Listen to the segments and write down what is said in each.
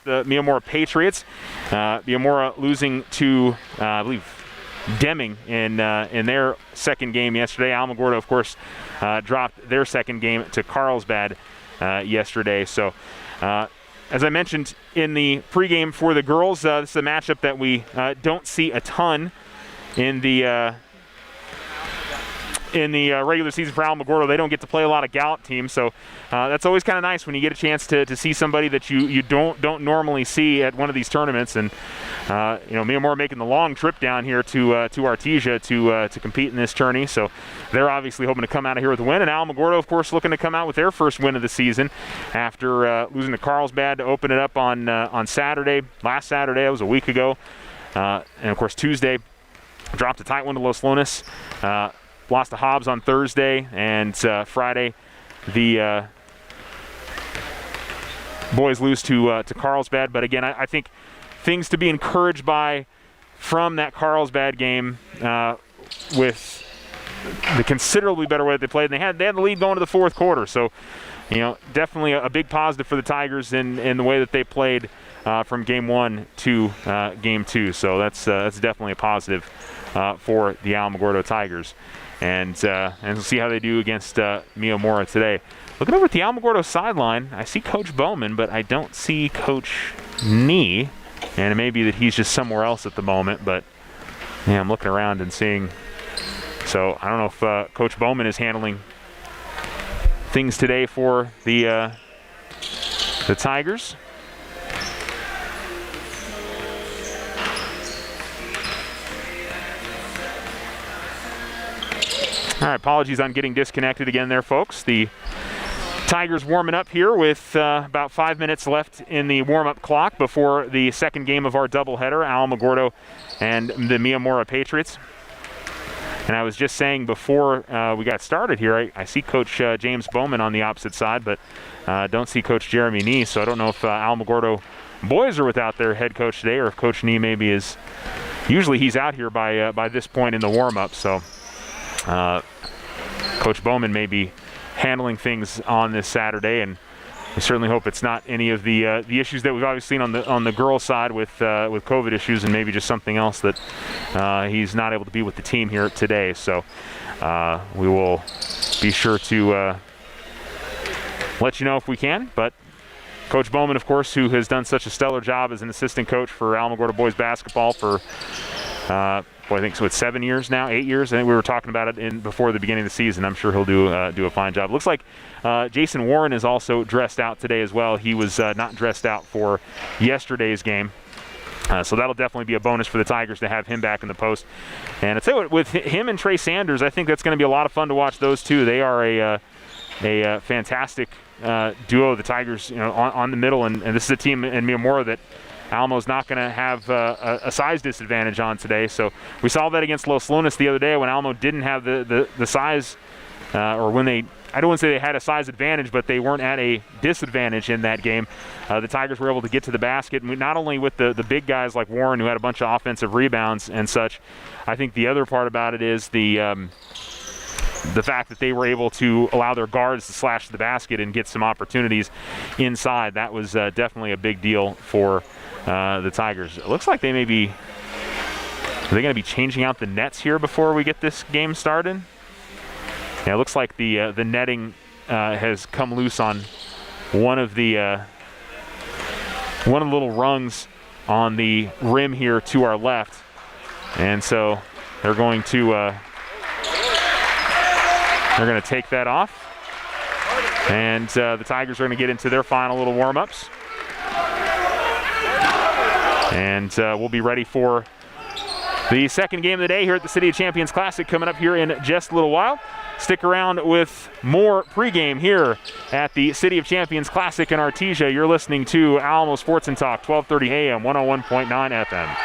the Miyamurs Patriots. Miyamurs losing to, I believe, Deming in their second game yesterday. Alamogordo, of course, dropped their second game to Carlsbad yesterday. So, as I mentioned in the pregame for the girls, this is a matchup that we don't see a ton in the regular season for Alamogordo. They don't get to play a lot of Gallup teams, so that's always kind of nice when you get a chance to see somebody that you don't normally see at one of these tournaments. And Miyamurs making the long trip down here to Artesia to compete in this tourney, so they're obviously hoping to come out of here with a win. And Alamogordo, of course, looking to come out with their first win of the season after losing to Carlsbad to open it up on Saturday. Last Saturday, that was a week ago, and of course Tuesday dropped a tight one to Los Lunas. Lost to Hobbs on Thursday, and Friday the boys lose to Carlsbad. But again, I think things to be encouraged by from that Carlsbad game with the considerably better way that they played. And they had the lead going to the fourth quarter, so definitely a big positive for the Tigers in the way that they played from game one to game two. So that's definitely a positive for the Alamogordo Tigers. And we'll see how they do against Miyamurs today. Looking over at the Alamogordo sideline, I see Coach Bowman, but I don't see Coach Nee. And it may be that he's just somewhere else at the moment, but yeah, I'm looking around and seeing. So I don't know if Coach Bowman is handling things today for the Tigers. All right, apologies on getting disconnected again there, folks. The Tigers warming up here with about 5 minutes left in the warm-up clock before the second game of our doubleheader, Alamogordo and the Miyamurs Patriots. And I was just saying before we got started here, I see Coach James Bowman on the opposite side, but don't see Coach Jeremy Nee, so I don't know if Alamogordo boys are without their head coach today, or if Coach Nee maybe is. Usually he's out here by this point in the warm-up, so Coach Bowman may be handling things on this Saturday, and we certainly hope it's not any of the issues that we've obviously seen on the girls' side with COVID issues, and maybe just something else that he's not able to be with the team here today. So we will be sure to let you know if we can. But Coach Bowman, of course, who has done such a stellar job as an assistant coach for Alamogordo boys basketball for I think so. It's 7 years now, 8 years. I think we were talking about it before the beginning of the season. I'm sure he'll do a fine job. Looks like Jason Warren is also dressed out today as well. He was not dressed out for yesterday's game. So that'll definitely be a bonus for the Tigers to have him back in the post. And I'd say with him and Trey Sanders, I think that's going to be a lot of fun to watch those two. They are a fantastic duo. The Tigers, on the middle, and this is a team in Miyamurs that Alamo's not going to have a size disadvantage on today. So we saw that against Los Lunas the other day when Alamo didn't have the size, or when I don't want to say they had a size advantage, but they weren't at a disadvantage in that game. The Tigers were able to get to the basket, and not only with the big guys like Warren, who had a bunch of offensive rebounds and such. I think the other part about it is the fact that they were able to allow their guards to slash the basket and get some opportunities inside. That was definitely a big deal for the Tigers. It looks like they may be. Are they going to be changing out the nets here before we get this game started? Yeah, it looks like the netting has come loose on one of the little rungs on the rim here to our left, and so they're going to take that off, and the Tigers are going to get into their final little warm-ups, and we'll be ready for the second game of the day here at the City of Champions Classic coming up here in just a little while. Stick around with more pregame here at the City of Champions Classic in Artesia. You're listening to Alamo Sports and Talk, 1230 AM, 101.9 FM.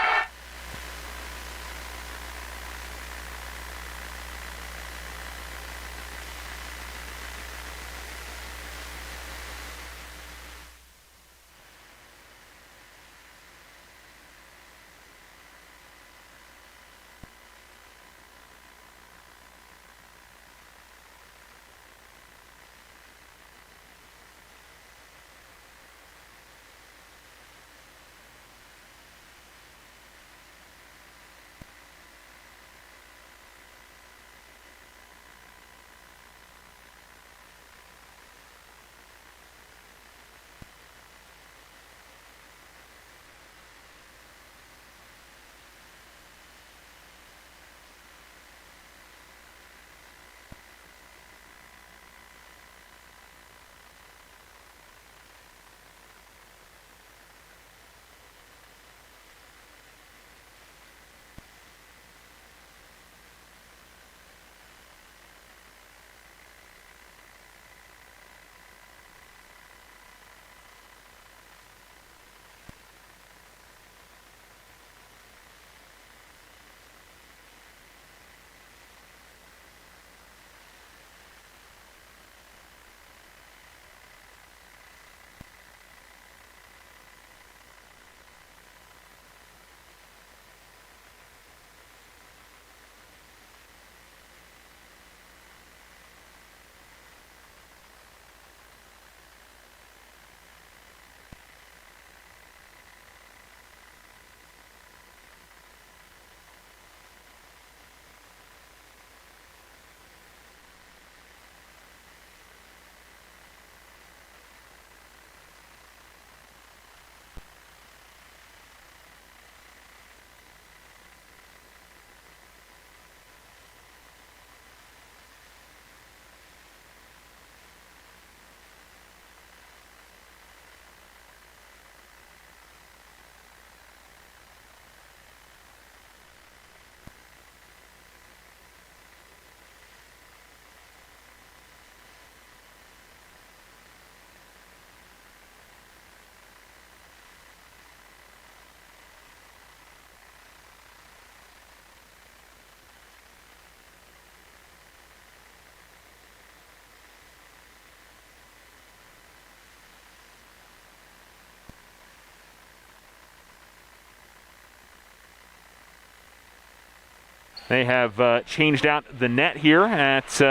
They have changed out the net here at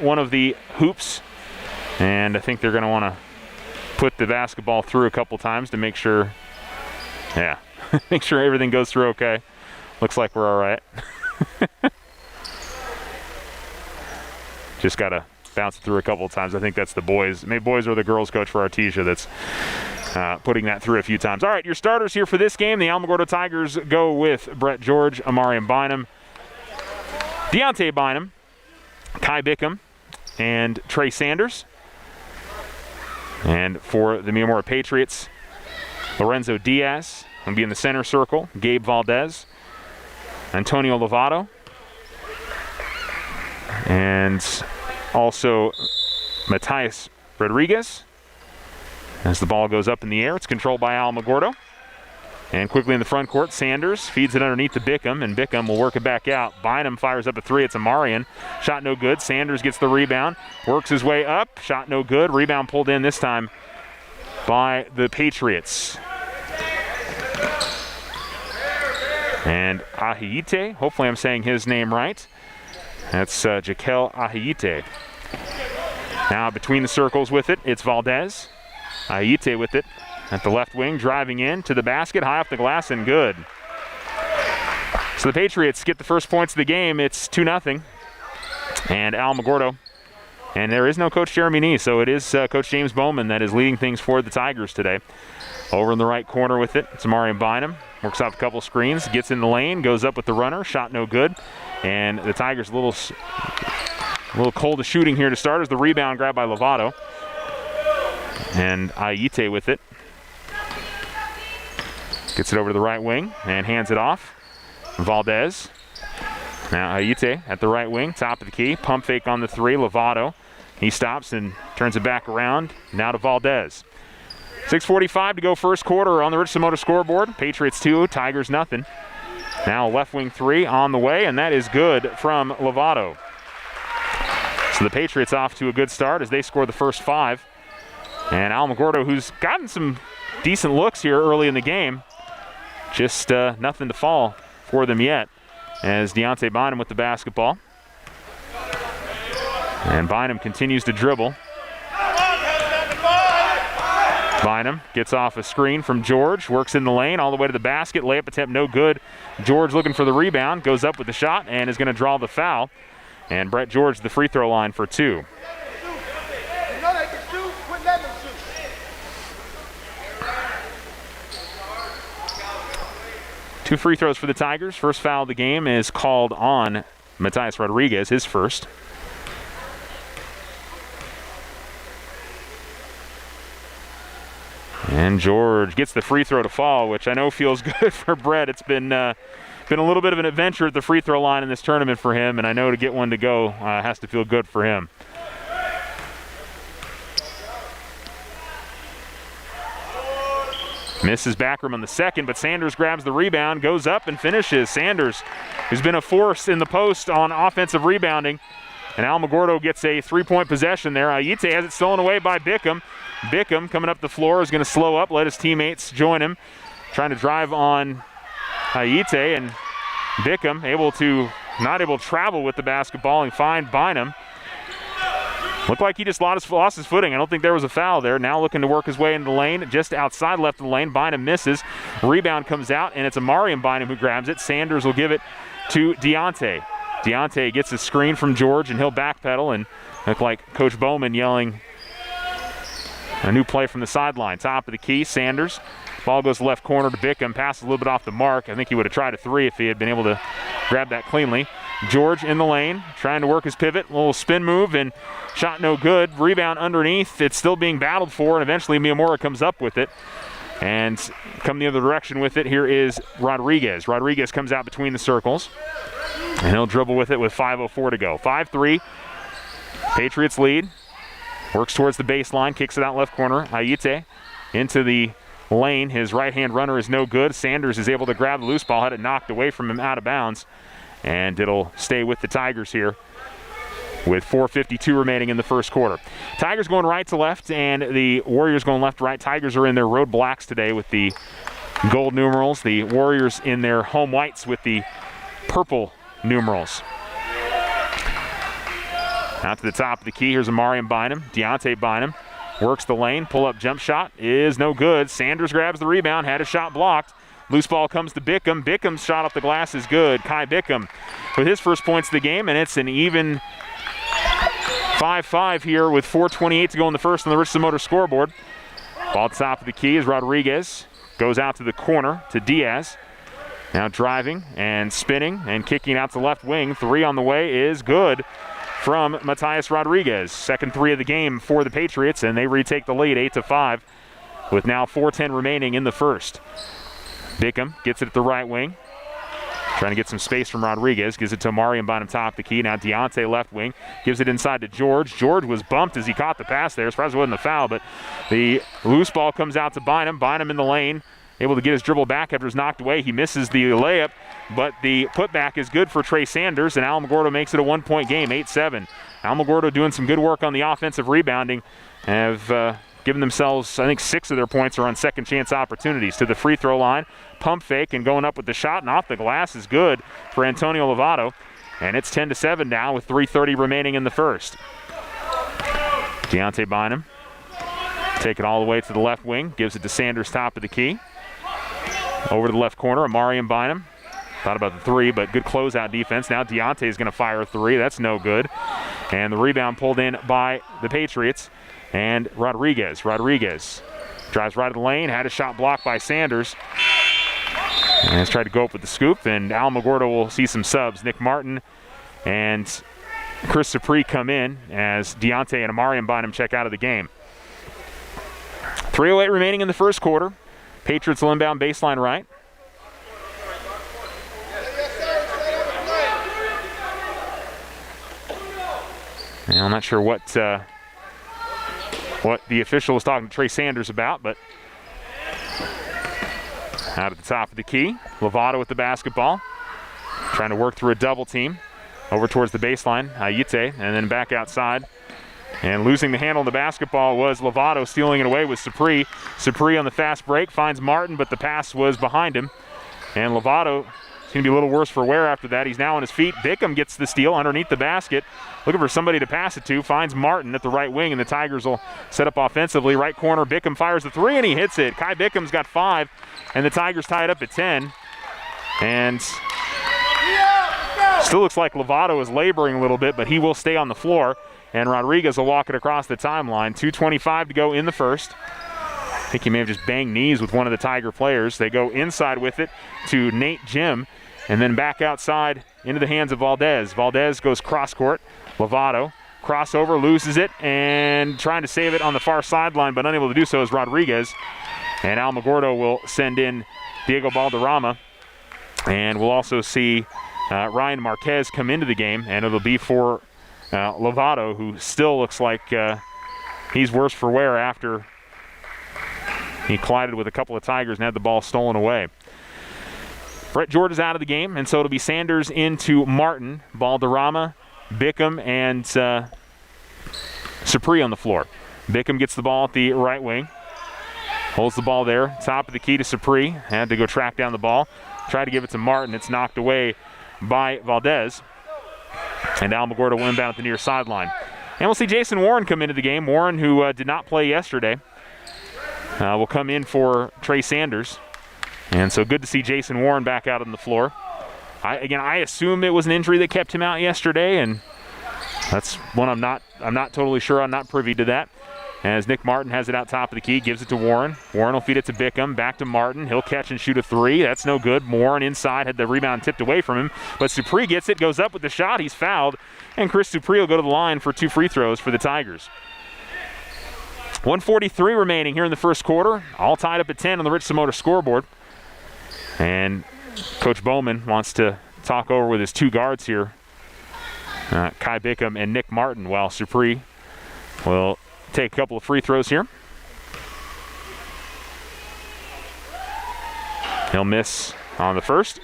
one of the hoops. And I think they're going to want to put the basketball through a couple times to make sure, make sure everything goes through okay. Looks like we're all right. Just got to bounce it through a couple times. I think that's the boys. Maybe boys or the girls coach for Artesia that's putting that through a few times. All right, your starters here for this game. The Alamogordo Tigers go with Brett George, Amarian Bynum, Deontay Bynum, Kai Bickham, and Trey Sanders. And for the Miyamurs Patriots, Lorenzo Diaz will be in the center circle, Gabe Valdez, Antonio Lovato, and also Matias Rodriguez. As the ball goes up in the air, it's controlled by Alamogordo. And quickly in the front court, Sanders feeds it underneath to Bickham, and Bickham will work it back out. Bynum fires up a three. It's Amarian. Shot no good. Sanders gets the rebound, works his way up. Shot no good. Rebound pulled in this time by the Patriots. And Ahiyite, hopefully I'm saying his name right. That's Jaquel Ahiyite. Now between the circles with it, it's Valdez. Ahiyite with it at the left wing, driving in to the basket, high off the glass and good. So the Patriots get the first points of the game. It's 2-0. And Alamogordo, and there is no Coach Jeremy Nee, so it is Coach James Bowman that is leading things for the Tigers today. Over in the right corner with it, it's Amarian Bynum. Works off a couple screens, gets in the lane, goes up with the runner, shot no good. And the Tigers a little cold of shooting here to start as the rebound grabbed by Lovato. And Ayite with it. Gets it over to the right wing and hands it off. Valdez. Now Ayite at the right wing, top of the key. Pump fake on the three, Lovato. He stops and turns it back around. Now to Valdez. 6:45 to go first quarter on the Richardson Motor scoreboard. Patriots 2, Tigers nothing. Now left wing three on the way, and that is good from Lovato. So the Patriots off to a good start as they score the first 5. And Alamogordo, who's gotten some decent looks here early in the game, just nothing to fall for them yet. As Deontay Bynum with the basketball. And Bynum continues to dribble. Bynum gets off a screen from George, works in the lane all the way to the basket. Layup attempt no good. George looking for the rebound, goes up with the shot and is going to draw the foul. And Brett George the free throw line for 2. Two free throws for the Tigers. First foul of the game is called on Matias Rodriguez, his first. And George gets the free throw to fall, which I know feels good for Brett. It's been a little bit of an adventure at the free throw line in this tournament for him, and I know to get one to go has to feel good for him. Misses Backram on the second, but Sanders grabs the rebound, goes up and finishes. Sanders, who's been a force in the post on offensive rebounding. And Alamogordo gets a 3-point possession there. Ayite has it stolen away by Bickham. Bickham coming up the floor is going to slow up, let his teammates join him. Trying to drive on Ayite, and Bickham not able to travel with the basketball and find Bynum. Looked like he just lost his footing. I don't think there was a foul there. Now looking to work his way into the lane, just outside left of the lane. Bynum misses. Rebound comes out, and it's Amarian Bynum who grabs it. Sanders will give it to Deontay. Deontay gets a screen from George, and he'll backpedal, and look like Coach Bowman yelling a new play from the sideline. Top of the key, Sanders. Ball goes left corner to Bickham. Passes a little bit off the mark. I think he would have tried a 3 if he had been able to grab that cleanly. George in the lane, trying to work his pivot. A little spin move, and shot no good. Rebound underneath. It's still being battled for, and eventually Miyamura comes up with it. And come the other direction with it, here is Rodriguez. Rodriguez comes out between the circles, and he'll dribble with it with 5:04 to go. 5-3, Patriots lead. Works towards the baseline, kicks it out left corner. Ayite into the lane. His right-hand runner is no good. Sanders is able to grab the loose ball, had it knocked away from him out of bounds. And it'll stay with the Tigers here with 4:52 remaining in the first quarter. Tigers going right to left, and the Warriors going left to right. Tigers are in their road blacks today with the gold numerals. The Warriors in their home whites with the purple numerals. Out to the top of the key. Here's Amarian Bynum. Deontay Bynum works the lane. Pull-up jump shot is no good. Sanders grabs the rebound. Had a shot blocked. Loose ball comes to Bickham. Bickham's shot off the glass is good. Kai Bickham with his first points of the game, and it's an even 5-5 here with 4:28 to go in the first on the Richardson Motor scoreboard. Ball at the top of the key is Rodriguez. Goes out to the corner to Diaz. Now driving and spinning and kicking out to left wing. Three on the way is good from Matthias Rodriguez. Second three of the game for the Patriots, and they retake the lead 8-5 with now 4:10 remaining in the first. Bickham gets it at the right wing. Trying to get some space from Rodriguez. Gives it to Amarian Bynum top of the key. Now Deontay left wing. Gives it inside to George. George was bumped as he caught the pass there. Surprised it wasn't a foul, but the loose ball comes out to Bynum. Bynum in the lane. Able to get his dribble back after it's knocked away. He misses the layup, but the putback is good for Trey Sanders, and Alamogordo makes it a 1-point game, 8-7. Alamogordo doing some good work on the offensive rebounding. Have given themselves, I think, 6 of their points are on second chance opportunities. To the free throw line, pump fake, and going up with the shot, and off the glass is good for Antonio Lovato. And it's 10-7 now with 3:30 remaining in the first. Deontay Bynum, take it all the way to the left wing, gives it to Sanders top of the key. Over to the left corner, Amarian Bynum. Thought about the three, but good closeout defense. Now Deontay is going to fire a three. That's no good. And the rebound pulled in by the Patriots. And Rodriguez drives right to the lane, had a shot blocked by Sanders. And has tried to go up with the scoop, and Alamogordo will see some subs. Nick Martin and Chris Supri come in as Deontay and Amarian Bynum check out of the game. 3:08 remaining in the first quarter. Patriots will inbound baseline right. And I'm not sure what the official was talking to Trey Sanders about, but out at the top of the key, Lovato with the basketball, trying to work through a double team over towards the baseline, Ayite, and then back outside. And losing the handle on the basketball was Lovato, stealing it away with Supri. Supri on the fast break finds Martin, but the pass was behind him. And Lovato is going to be a little worse for wear after that. He's now on his feet. Bickham gets the steal underneath the basket, looking for somebody to pass it to. Finds Martin at the right wing, and the Tigers will set up offensively. Right corner, Bickham fires the three, and he hits it. Kai Bickham's got 5, and the Tigers tie it up at 10. And still looks like Lovato is laboring a little bit, but he will stay on the floor. And Rodriguez will walk it across the timeline. 2:25 to go in the first. I think he may have just banged knees with one of the Tiger players. They go inside with it to Nate Jim, and then back outside into the hands of Valdez. Valdez goes cross court. Lovato crossover, loses it, and trying to save it on the far sideline, but unable to do so is Rodriguez. And Alamogordo will send in Diego Balderrama. And we'll also see Ryan Marquez come into the game, and it'll be for Lovato, who still looks like he's worse for wear after he collided with a couple of Tigers and had the ball stolen away. Brett George is out of the game, and so it'll be Sanders into Martin, Balderrama, Bickham, and Supri on the floor. Bickham gets the ball at the right wing, holds the ball there, top of the key to Supri, had to go track down the ball, tried to give it to Martin. It's knocked away by Valdez. And Alamogordo will inbound at the near sideline. And we'll see Jason Warren come into the game. Warren, who did not play yesterday, will come in for Trey Sanders. And so good to see Jason Warren back out on the floor. I assume it was an injury that kept him out yesterday, and that's one I'm not totally sure. I'm not privy to that. As Nick Martin has it out top of the key, gives it to Warren. Warren will feed it to Bickham, back to Martin. He'll catch and shoot a three. That's no good. Warren inside, had the rebound tipped away from him. But Supri gets it, goes up with the shot. He's fouled. And Chris Supri will go to the line for 2 free throws for the Tigers. 1:43 remaining here in the first quarter. All tied up at 10 on the Richardson Motor scoreboard. And Coach Bowman wants to talk over with his 2 guards here, Kai Bickham and Nick Martin, while Supri will take a couple of free throws here. He'll miss on the first.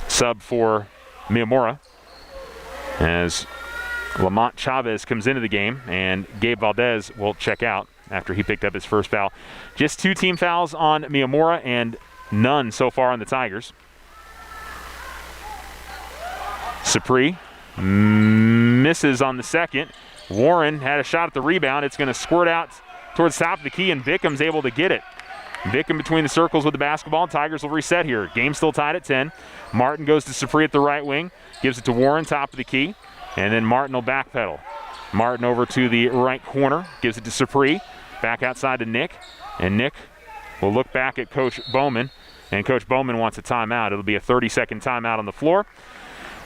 Sub for Miyamura as Lamont Chavez comes into the game, and Gabe Valdez will check out after he picked up his first foul. Just 2 team fouls on Miyamura and none so far on the Tigers. Sapri misses on the second. Warren had a shot at the rebound. It's going to squirt out towards the top of the key, and Bickham's able to get it. Bickham between the circles with the basketball. Tigers will reset here. Game still tied at 10. Martin goes to Sapri at the right wing. Gives it to Warren, top of the key. And then Martin will backpedal. Martin over to the right corner. Gives it to Sapri. Back outside to Nick. And Nick will look back at Coach Bowman. And Coach Bowman wants a timeout. It'll be a 30-second timeout on the floor.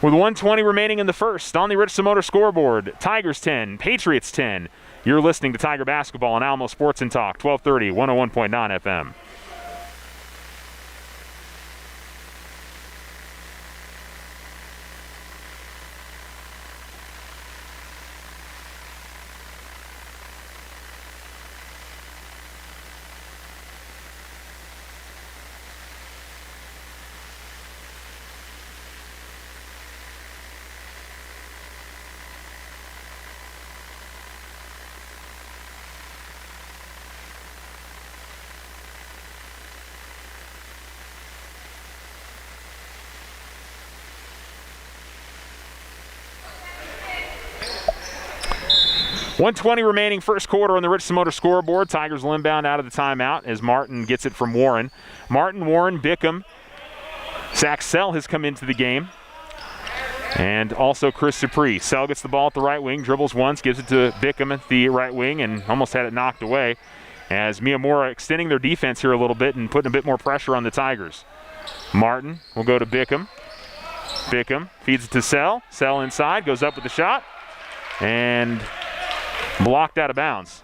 With 1:20 remaining in the first, on the Richardson Motor scoreboard, Tigers 10, Patriots 10. You're listening to Tiger Basketball on Alamo Sports and Talk, 1230, 101.9 FM. .120 remaining first quarter on the Richardson Motor scoreboard. Tigers will inbound out of the timeout as Martin gets it from Warren. Martin, Warren, Bickham. Zach Sell has come into the game. And also Chris Sapri. Sell gets the ball at the right wing, dribbles once, gives it to Bickham at the right wing, and almost had it knocked away as Miyamura extending their defense here a little bit and putting a bit more pressure on the Tigers. Martin will go to Bickham. Bickham feeds it to Sell. Sell inside, goes up with the shot, and blocked out of bounds.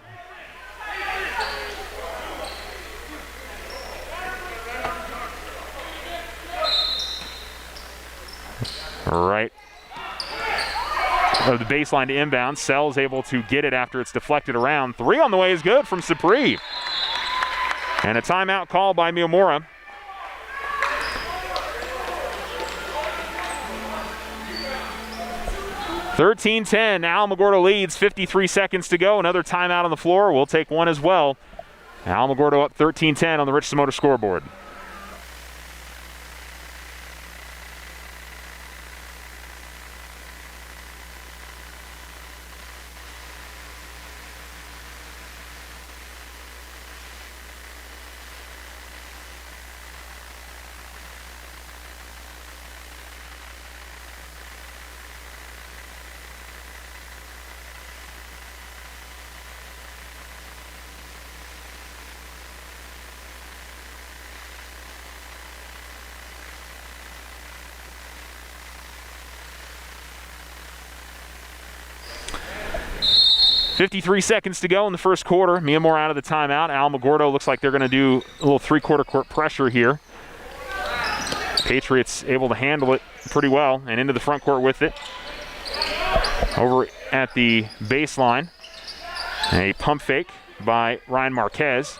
Right of the baseline to inbound. Sell is able to get it after it's deflected around. Three on the way is good from Sapri. And a timeout called by Miyamura. (13-10). Alamogordo leads, 53 seconds to go. Another timeout on the floor. We'll take one as well. Alamogordo up 13-10 on the Richardson Motor scoreboard. .53 seconds to go in the first quarter. Miyamura out of the timeout. Alamogordo looks like they're going to do a little three-quarter court pressure here. Patriots able to handle it pretty well and into the front court with it. Over at the baseline, a pump fake by Ryan Marquez.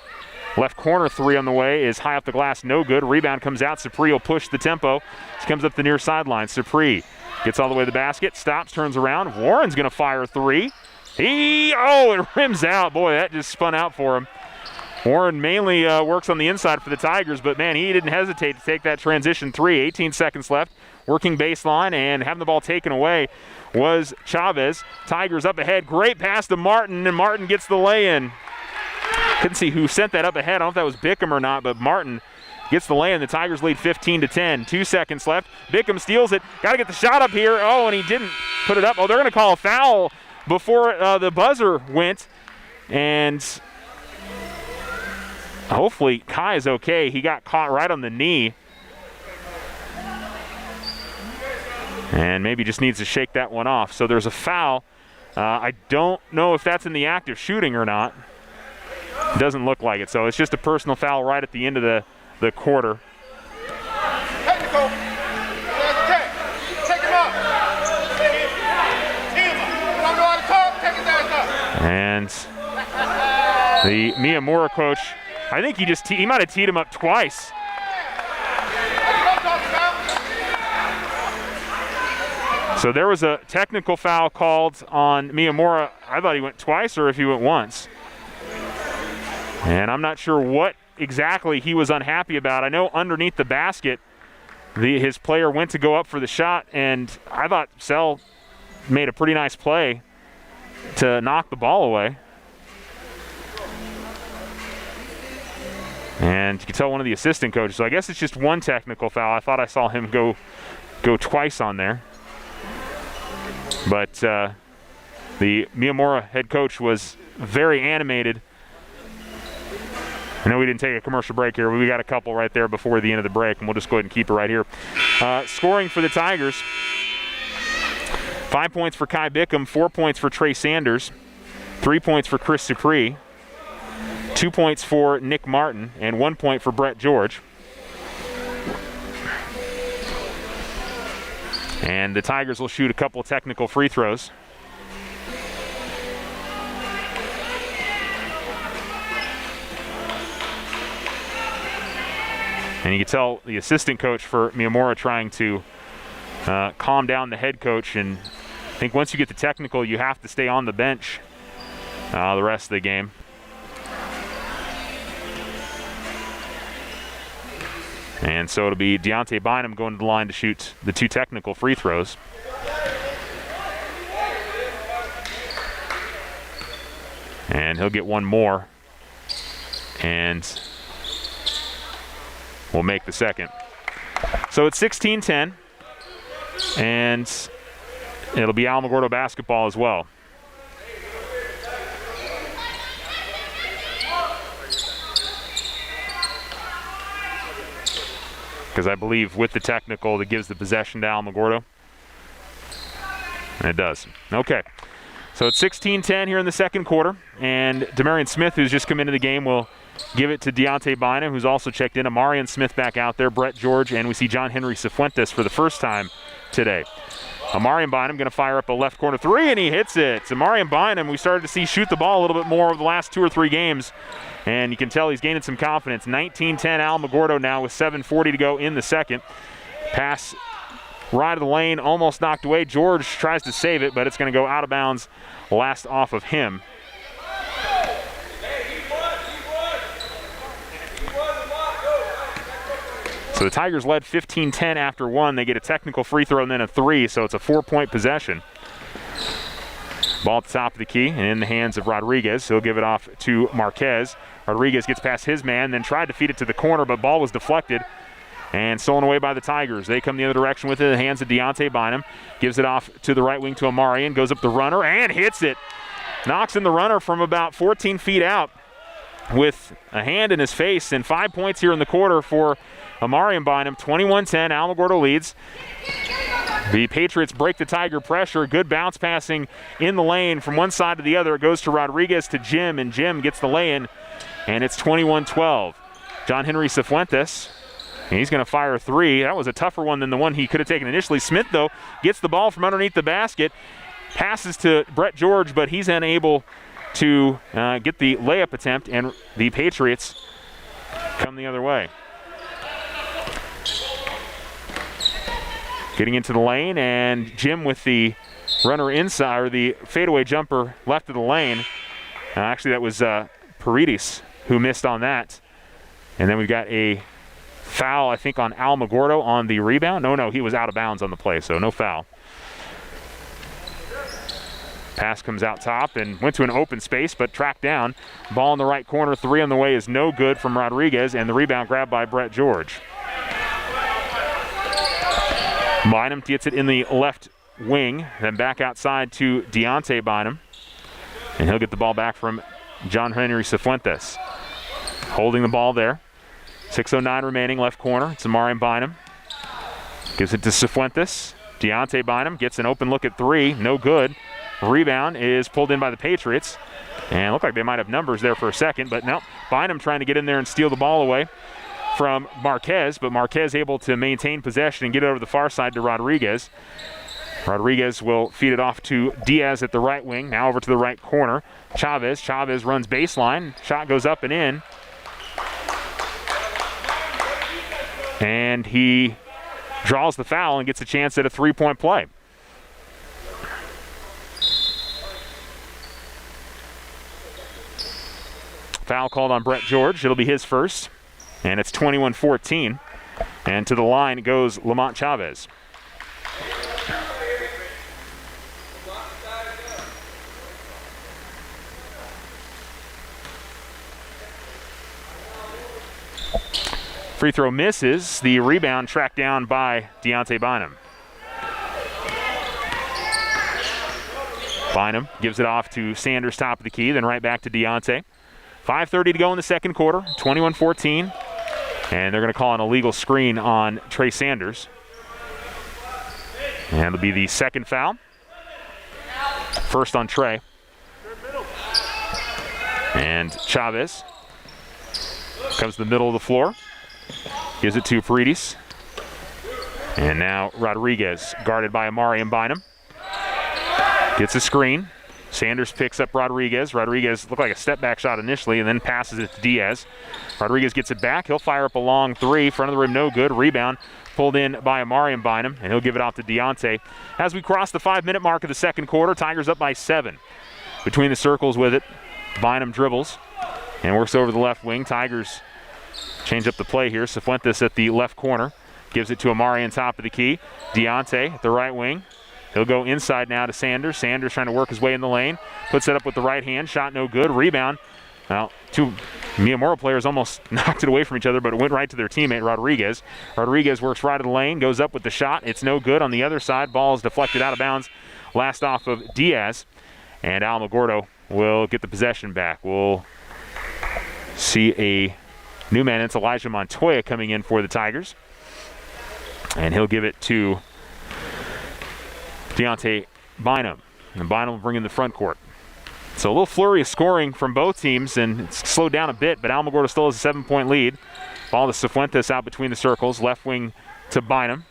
Left corner three on the way is high up the glass, no good. Rebound comes out. Sapri will push the tempo. He comes up the near sideline. Sapri gets all the way to the basket, stops, turns around. Warren's going to fire three. It rims out. Boy, that just spun out for him. Warren mainly works on the inside for the Tigers, but man, he didn't hesitate to take that transition three. 18 seconds left. Working baseline and having the ball taken away was Chavez. Tigers up ahead. Great pass to Martin, and Martin gets the lay-in. Couldn't see who sent that up ahead. I don't know if that was Bickham or not, but Martin gets the lay-in. The Tigers lead 15-10. 2 seconds left. Bickham steals it. Got to get the shot up here. Oh, and he didn't put it up. Oh, they're going to call a foul before the buzzer went, and hopefully Kai is okay. He got caught right on the knee and maybe just needs to shake that one off. So there's a foul. I don't know if that's in the act of shooting or not. It doesn't look like it. So it's just a personal foul right at the end of the quarter. Technical. Take him up. And the Miyamura coach, I think he might have teed him up twice. So there was a technical foul called on Miyamura. I thought he went twice or if he went once. And I'm not sure what exactly he was unhappy about. I know underneath the basket, his player went to go up for the shot, and I thought Sell made a pretty nice play to knock the ball away. And you can tell one of the assistant coaches, so I guess it's just one technical foul. I thought I saw him go twice on there. But the Miyamura head coach was very animated. I know we didn't take a commercial break here, but we got a couple right there before the end of the break, and we'll just go ahead and keep it right here. Scoring for the Tigers, 5 points for Kai Bickham, 4 points for Trey Sanders, 3 points for Chris Sucree, 2 points for Nick Martin, and 1 point for Brett George. And the Tigers will shoot a couple of technical free throws. And you can tell the assistant coach for Miyamura trying to calm down the head coach. And I think once you get the technical, you have to stay on the bench the rest of the game. And so it'll be Deontay Bynum going to the line to shoot the 2 technical free throws. And he'll get one more. And we'll make the second. So it's 16-10. And it'll be Alamogordo basketball as well. Because I believe with the technical that gives the possession to Alamogordo. And it does. Okay. So it's 16-10 here in the second quarter. And Demarion Smith, who's just come into the game, will give it to Deontay Bynum, who's also checked in. Amarian Smith back out there, Brett George, and we see John Henry Cifuentes for the first time today. Amarian Bynum going to fire up a left corner 3, and he hits it. Amarian Bynum, we started to see shoot the ball a little bit more over the last 2 or 3 games. And you can tell he's gaining some confidence. 19-10 Alamogordo now with 7:40 to go in the second. Pass right of the lane, almost knocked away. George tries to save it, but it's going to go out of bounds last off of him. So the Tigers led 15-10 after 1. They get a technical free throw and then a 3, so it's a 4-point possession. Ball at the top of the key and in the hands of Rodriguez. He'll give it off to Marquez. Rodriguez gets past his man, then tried to feed it to the corner, but ball was deflected and stolen away by the Tigers. They come the other direction with it in the hands of Deontay Bynum. Gives it off to the right wing to Amarian. Goes up the runner and hits it. Knocks in the runner from about 14 feet out with a hand in his face. And 5 points here in the quarter for Amarian Bynum. 21-10, Alamogordo leads. The Patriots break the Tiger pressure. Good bounce passing in the lane from one side to the other. It goes to Rodriguez to Jim, and Jim gets the lay-in, and it's 21-12. John Henry Cifuentes, and he's going to fire a 3. That was a tougher one than the one he could have taken initially. Smith, though, gets the ball from underneath the basket, passes to Brett George, but he's unable to get the layup attempt, and the Patriots come the other way. Getting into the lane, and Jim with the runner inside, or the fadeaway jumper left of the lane. Actually, that was Paredes who missed on that. And then we've got a foul, I think, on Alamogordo on the rebound. No, he was out of bounds on the play, so no foul. Pass comes out top and went to an open space, but tracked down. Ball in the right corner, 3 on the way is no good from Rodriguez, and the rebound grabbed by Brett George. Bynum gets it in the left wing, then back outside to Deontay Bynum. And he'll get the ball back from John Henry Cifuentes. Holding the ball there. 6:09 remaining, left corner. It's Amarian Bynum. Gives it to Cifuentes. Deontay Bynum gets an open look at 3, no good. Rebound is pulled in by the Patriots. And it looked like they might have numbers there for a second, but no. Bynum trying to get in there and steal the ball away from Marquez, but Marquez able to maintain possession and get it over the far side to Rodriguez. Rodriguez will feed it off to Diaz at the right wing, now over to the right corner. Chavez runs baseline, shot goes up and in. And he draws the foul and gets a chance at a 3-point play. Foul called on Brett George, it'll be his first. And it's 21-14. And to the line goes Lamont Chavez. Free throw misses. The rebound tracked down by Deontay Bynum. Bynum gives it off to Sanders, top of the key, then right back to Deontay. 5:30 to go in the second quarter, 21-14. And they're going to call an illegal screen on Trey Sanders. And it'll be the second foul. First on Trey. And Chavez comes to the middle of the floor. Gives it to Paredes. And now Rodriguez, guarded by Amari and Bynum. Gets a screen. Sanders picks up Rodriguez. Rodriguez looked like a step back shot initially and then passes it to Diaz. Rodriguez gets it back. He'll fire up a long three. Front of the rim, no good. Rebound pulled in by Amari and Bynum, and he'll give it off to Deontay. As we cross the 5-minute mark of the second quarter, Tigers up by 7. Between the circles with it, Bynum dribbles and works over the left wing. Tigers change up the play here. Cifuentes at the left corner. Gives it to Amari on top of the key. Deontay at the right wing. He'll go inside now to Sanders. Sanders trying to work his way in the lane. Puts it up with the right hand. Shot no good. Rebound. Now, two Miyamurs players almost knocked it away from each other, but it went right to their teammate, Rodriguez. Rodriguez works right of the lane, goes up with the shot. It's no good. On the other side, ball is deflected out of bounds. Last off of Diaz. And Alamogordo will get the possession back. We'll see a new man. It's Elijah Montoya coming in for the Tigers. And he'll give it to Deontay Bynum. And Bynum will bring in the front court. So a little flurry of scoring from both teams, and it's slowed down a bit, but Alamogordo still has a 7-point lead. Ball to Cifuentes out between the circles. Left wing to Bynum.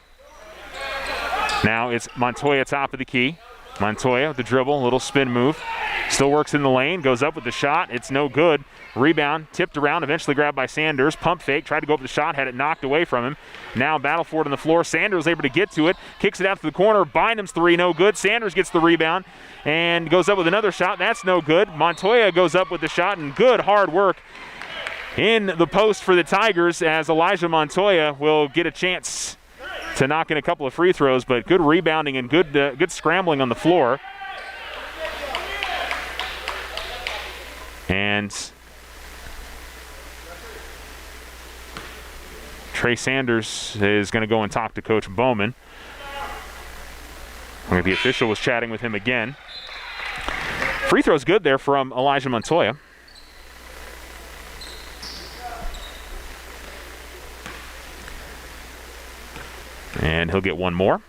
Now it's Montoya top of the key. Montoya with the dribble, a little spin move. Still works in the lane, goes up with the shot. It's no good. Rebound, tipped around, eventually grabbed by Sanders. Pump fake, tried to go up with the shot, had it knocked away from him. Now battle for it on the floor. Sanders able to get to it, kicks it out to the corner. Bynum's three, no good. Sanders gets the rebound and goes up with another shot. That's no good. Montoya goes up with the shot, and good hard work in the post for the Tigers as Elijah Montoya will get a chance to knock in a couple of free throws, but good rebounding and good scrambling on the floor. And Trey Sanders is going to go and talk to Coach Bowman. The official was chatting with him again. Free throw's good there from Elijah Montoya. And he'll get one more.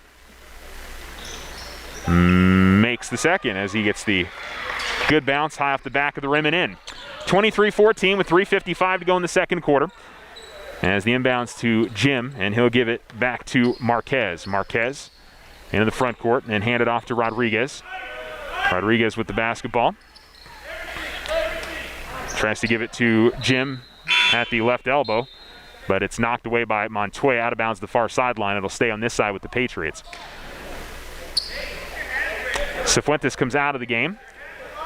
Makes the second as he gets the good bounce high off the back of the rim and in. 23-14 with 3:55 to go in the second quarter. As the inbounds to Jim, and he'll give it back to Marquez. Marquez into the front court and hand it off to Rodriguez. Rodriguez with the basketball. Tries to give it to Jim at the left elbow, but it's knocked away by Montoya out of bounds the far sideline. It'll stay on this side with the Patriots. Cifuentes comes out of the game,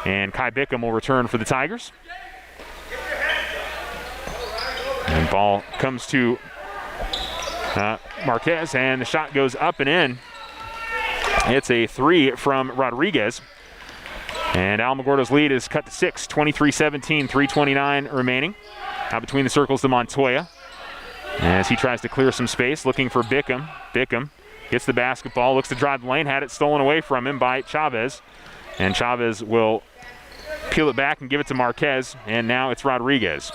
and Kai Bickham will return for the Tigers. And ball comes to Marquez, and the shot goes up and in. It's a three from Rodriguez. And Alamogordo's lead is cut to 6, 23-17, 3:29 remaining. Out between the circles to Montoya as he tries to clear some space, looking for Bickham. Bickham gets the basketball, looks to drive the lane, had it stolen away from him by Chavez. And Chavez will peel it back and give it to Marquez, and now it's Rodriguez.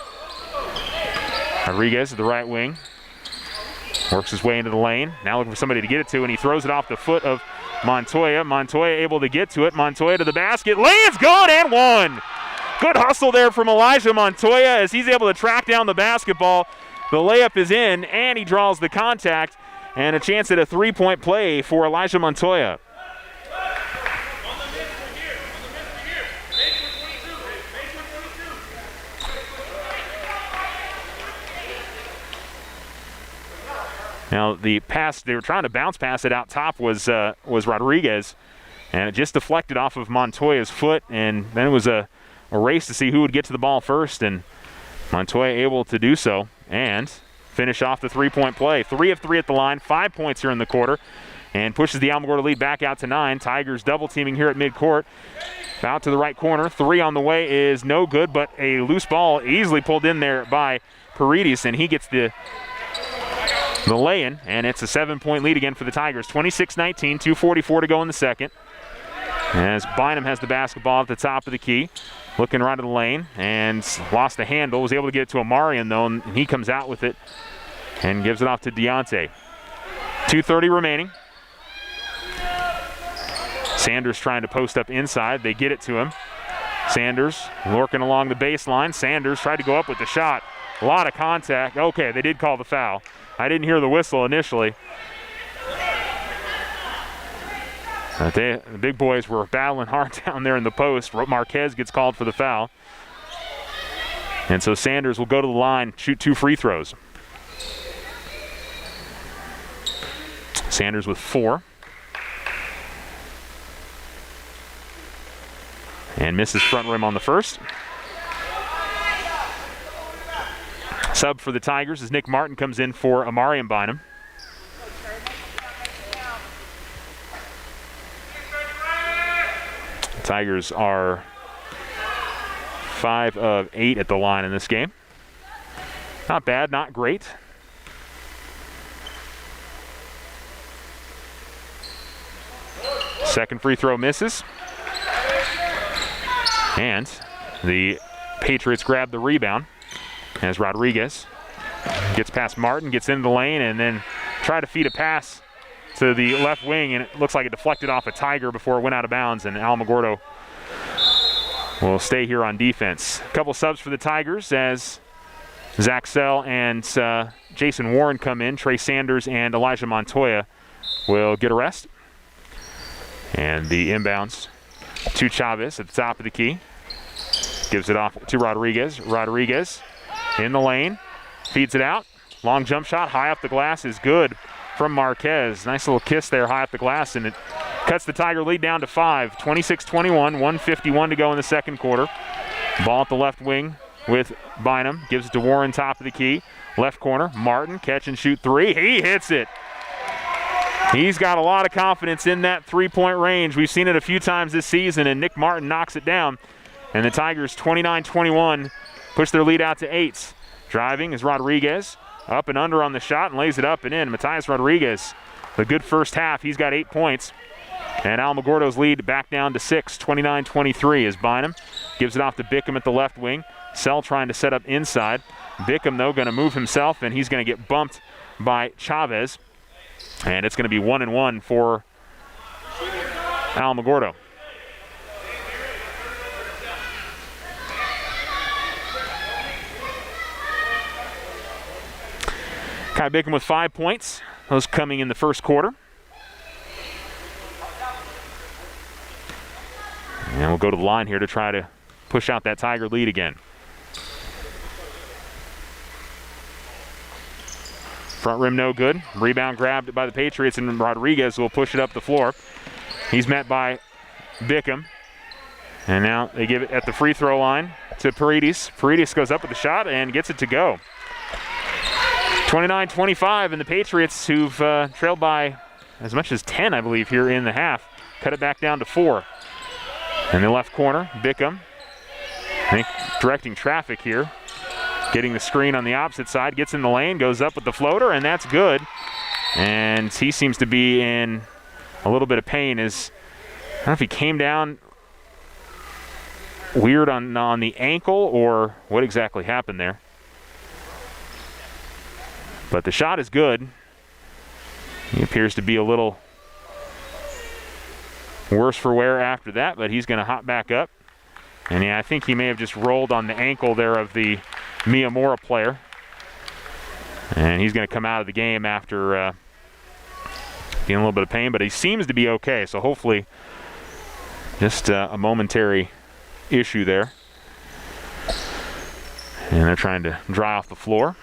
Rodriguez at the right wing. Works his way into the lane. Now looking for somebody to get it to, and he throws it off the foot of Montoya. Montoya able to get to it. Montoya to the basket. Lands good and one. Good hustle there from Elijah Montoya as he's able to track down the basketball. The layup is in, and he draws the contact, and a chance at a three-point play for Elijah Montoya. Now the pass, they were trying to bounce pass it out top was Rodriguez, and it just deflected off of Montoya's foot, and then it was a race to see who would get to the ball first, and Montoya able to do so, and finish off the three-point play. 3 of 3 at the line, 5 points here in the quarter, and pushes the Alamogordo lead back out to 9. Tigers double teaming here at midcourt. Out to the right corner. 3 on the way is no good, but a loose ball easily pulled in there by Paredes, and he gets the lay-in, and it's a 7-point lead again for the Tigers. 26-19, 2:44 to go in the second. As Bynum has the basketball at the top of the key, looking right at the lane, and lost the handle. Was able to get it to Amarian, though, and he comes out with it and gives it off to Deontay. 2:30 remaining. Sanders trying to post up inside. They get it to him. Sanders working along the baseline. Sanders tried to go up with the shot. A lot of contact. Okay, they did call the foul. I didn't hear the whistle initially. The big boys were battling hard down there in the post. Marquez gets called for the foul. And so Sanders will go to the line, shoot 2 free throws. Sanders with 4. And misses front rim on the first. Sub for the Tigers as Nick Martin comes in for Amarian Bynum. The Tigers are 5 of 8 at the line in this game. Not bad, not great. Second free throw misses. And the Patriots grab the rebound as Rodriguez gets past Martin, gets into the lane, and then try to feed a pass to the left wing, and it looks like it deflected off a Tiger before it went out of bounds, and Alamogordo will stay here on defense. A couple subs for the Tigers as Zach Sell and Jason Warren come in. Trey Sanders and Elijah Montoya will get a rest. And the inbounds to Chavez at the top of the key. Gives it off to Rodriguez. Rodriguez in the lane. Feeds it out. Long jump shot high up the glass is good from Marquez. Nice little kiss there high up the glass, and it cuts the Tiger lead down to 5. 26-21, 1:51 to go in the second quarter. Ball at the left wing with Bynum. Gives it to Warren, top of the key. Left corner, Martin, catch and shoot 3. He hits it. He's got a lot of confidence in that three-point range. We've seen it a few times this season, and Nick Martin knocks it down. And the Tigers, 29-21, push their lead out to 8. Driving is Rodriguez. Up and under on the shot and lays it up and in. Matthias Rodriguez, the good first half. He's got 8 points. And Alamogordo's lead back down to 6, 29-23 as Bynum gives it off to Bickham at the left wing. Sell trying to set up inside. Bickham, though, going to move himself, and he's going to get bumped by Chavez. And it's going to be 1-1 for Alamogordo. Kai Bickham with 5 points. Those coming in the first quarter. And we'll go to the line here to try to push out that Tiger lead again. Front rim no good. Rebound grabbed by the Patriots, and Rodriguez will push it up the floor. He's met by Bickham. And now they give it at the free throw line to Paredes. Paredes goes up with the shot and gets it to go. 29-25, and the Patriots, who've trailed by as much as 10, I believe, here in the half, cut it back down to 4. In the left corner, Bickham, I think, directing traffic here. Getting the screen on the opposite side, gets in the lane, goes up with the floater, and that's good. And he seems to be in a little bit of pain. I don't know if he came down weird on the ankle or what exactly happened there. But the shot is good. He appears to be a little worse for wear after that, but he's going to hop back up. And yeah, I think he may have just rolled on the ankle there of the Miyamurs player. And he's going to come out of the game after being a little bit of pain, but he seems to be okay. So hopefully just a momentary issue there. And they're trying to dry off the floor.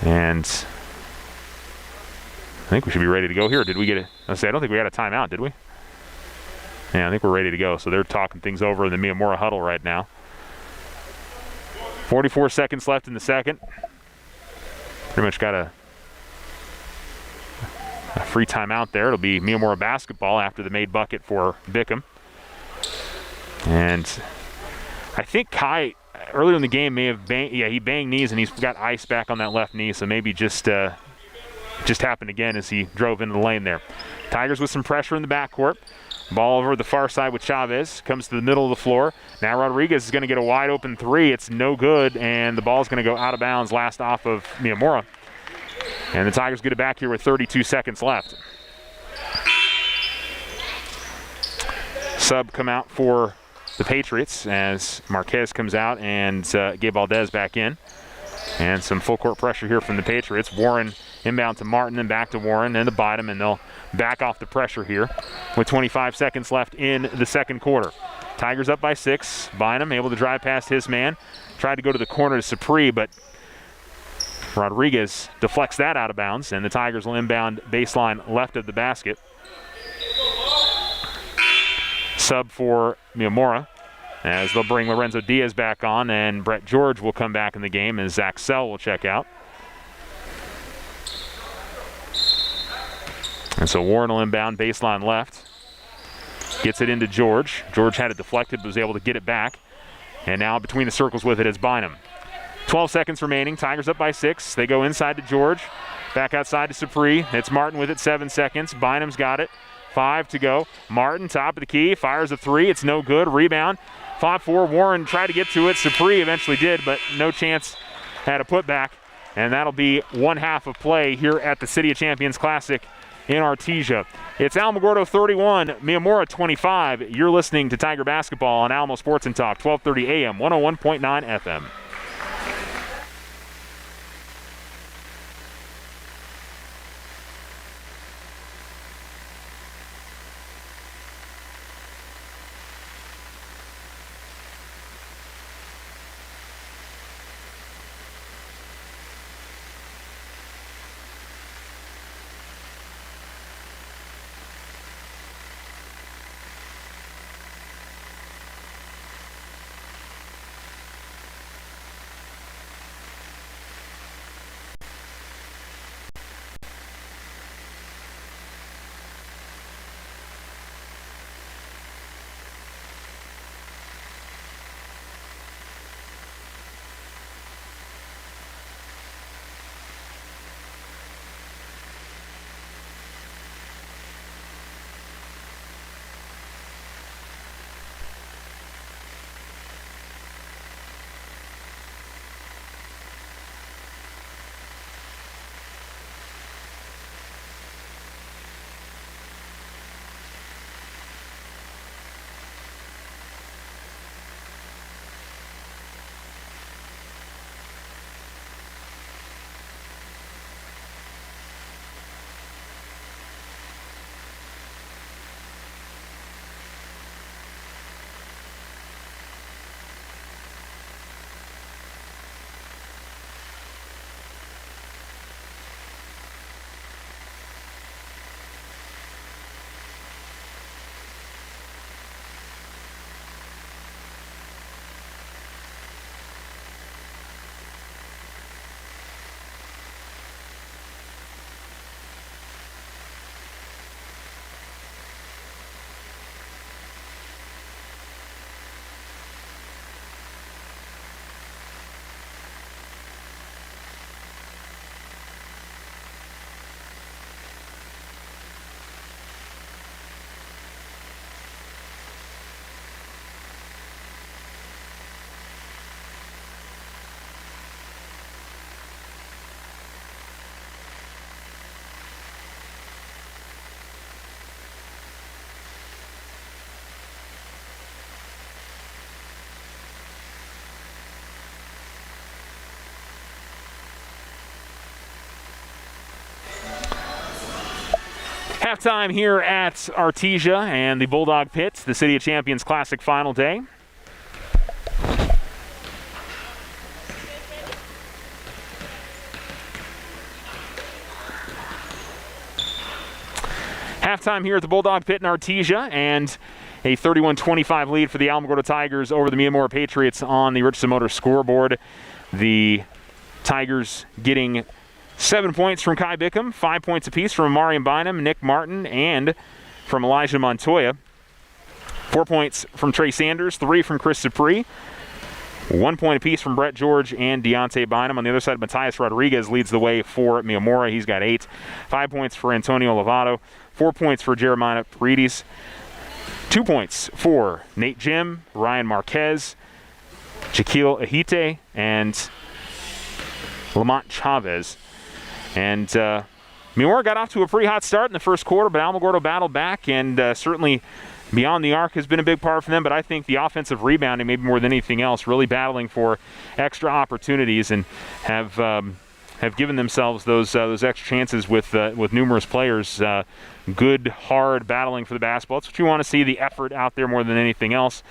And I think we should be ready to go here. Did we get I don't think we got a timeout, did we? Yeah, I think we're ready to go. So they're talking things over in the Miyamurs huddle right now. 44 seconds left in the second. Pretty much got a free timeout there. It'll be Miyamura basketball after the made bucket for Bickham. And I think Kai earlier in the game may have banged, he banged knees and he's got ice back on that left knee, so maybe just happened again as he drove into the lane there. Tigers with some pressure in the backcourt. Ball over the far side with Chavez. Comes to the middle of the floor. Now Rodriguez is going to get a wide open three. It's no good, and the ball's going to go out of bounds last off of Miyamura. And the Tigers get it back here with 32 seconds left. Sub come out for the Patriots as Marquez comes out and Gabe Valdez back in. And some full court pressure here from the Patriots. Warren inbound to Martin, then back to Warren, then to Bynum, and they'll back off the pressure here with 25 seconds left in the second quarter. Tigers up by 6. Bynum able to drive past his man. Tried to go to the corner to Sapri, but Rodriguez deflects that out of bounds, and the Tigers will inbound baseline left of the basket. Sub for Miyamura as they'll bring Lorenzo Diaz back on, and Brett George will come back in the game as Zach Sell will check out. And so Warren will inbound baseline left. Gets it into George. George had it deflected but was able to get it back. And now between the circles with it is Bynum. 12 seconds remaining. Tigers up by 6. They go inside to George. Back outside to Sapri. It's Martin with it, 7 seconds. Bynum's got it. 5 to go. Martin, top of the key, fires a 3. It's no good. Rebound. 5-4. Warren tried to get to it. Sapri eventually did, but no chance. Had a putback. And that'll be one half of play here at the City of Champions Classic in Artesia. It's Alamogordo 31, Miyamura 25. You're listening to Tiger Basketball on Alamo Sports and Talk, 1230 AM, 101.9 FM. Halftime here at Artesia and the Bulldog Pit, the City of Champions Classic final day. Halftime here at the Bulldog Pit in Artesia, and A 31-25 lead for the Alamogordo Tigers over the Miyamurs Patriots on the Richardson Motors scoreboard. The Tigers getting 7 points from Kai Bickham, 5 points apiece from Amarian Bynum, Nick Martin, and from Elijah Montoya. 4 points from Trey Sanders, 3 from Chris Dupree. 1 point apiece from Brett George and Deontay Bynum. On the other side, Matthias Rodriguez leads the way for Miyamura. He's got 8. 5 points for Antonio Lovato. 4 points for Jeremiah Paredes. 2 points for Nate Jim, Ryan Marquez, Shaquille Ahite, and Lamont Chavez. And Miyamura got off to a pretty hot start in the first quarter, but Alamogordo battled back, and certainly beyond the arc has been a big part for them. But I think the offensive rebounding, maybe more than anything else, really battling for extra opportunities, and have given themselves those extra chances with numerous players. Good, hard battling for the basketball. That's what you want to see, the effort out there more than anything else.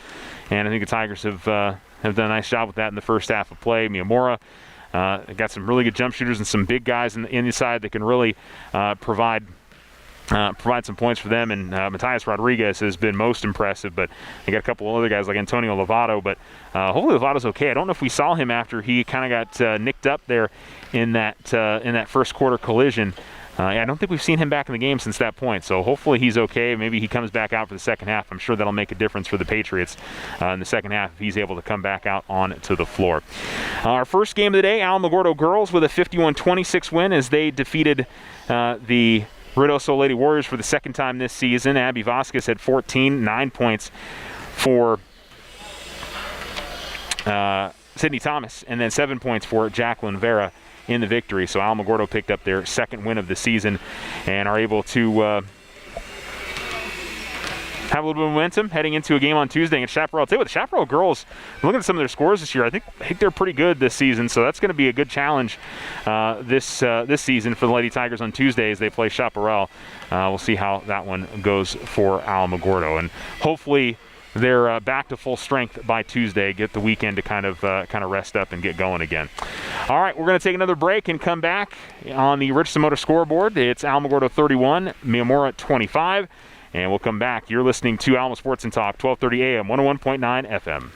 And I think the Tigers have done a nice job with that in the first half of play. Miyamura got some really good jump shooters and some big guys in the inside that can really provide some points for them. And Matthias Rodriguez has been most impressive, but they got a couple of other guys like Antonio Lovato, but hopefully Lovato's okay. I don't know if we saw him after he kind of got nicked up there in that first quarter collision. I don't think we've seen him back in the game since that point, so hopefully he's okay. Maybe he comes back out for the second half. I'm sure that'll make a difference for the Patriots in the second half if he's able to come back out onto the floor. Our first game of the day, Alamogordo girls with a 51-26 win as they defeated the Ruidoso Lady Warriors for the second time this season. Abby Vasquez had 14, 9 points for Sydney Thomas, and then 7 points for Jacqueline Vera in the victory. So Alamogordo picked up their second win of the season and are able to have a little bit of momentum heading into a game on Tuesday against Chaparral. I'll tell you what, the Chaparral girls, looking at some of their scores this year, I think they're pretty good this season, so that's going to be a good challenge this season for the Lady Tigers on Tuesday as they play Chaparral. We'll see how that one goes for Alamogordo, and hopefully they're back to full strength by Tuesday, get the weekend to kind of rest up and get going again. All right, we're going to take another break and come back on the Richardson Motor scoreboard. It's Alamogordo 31, Miyamura 25, and we'll come back. You're listening to Alamo Sports and Talk, 1230 AM, 101.9 FM.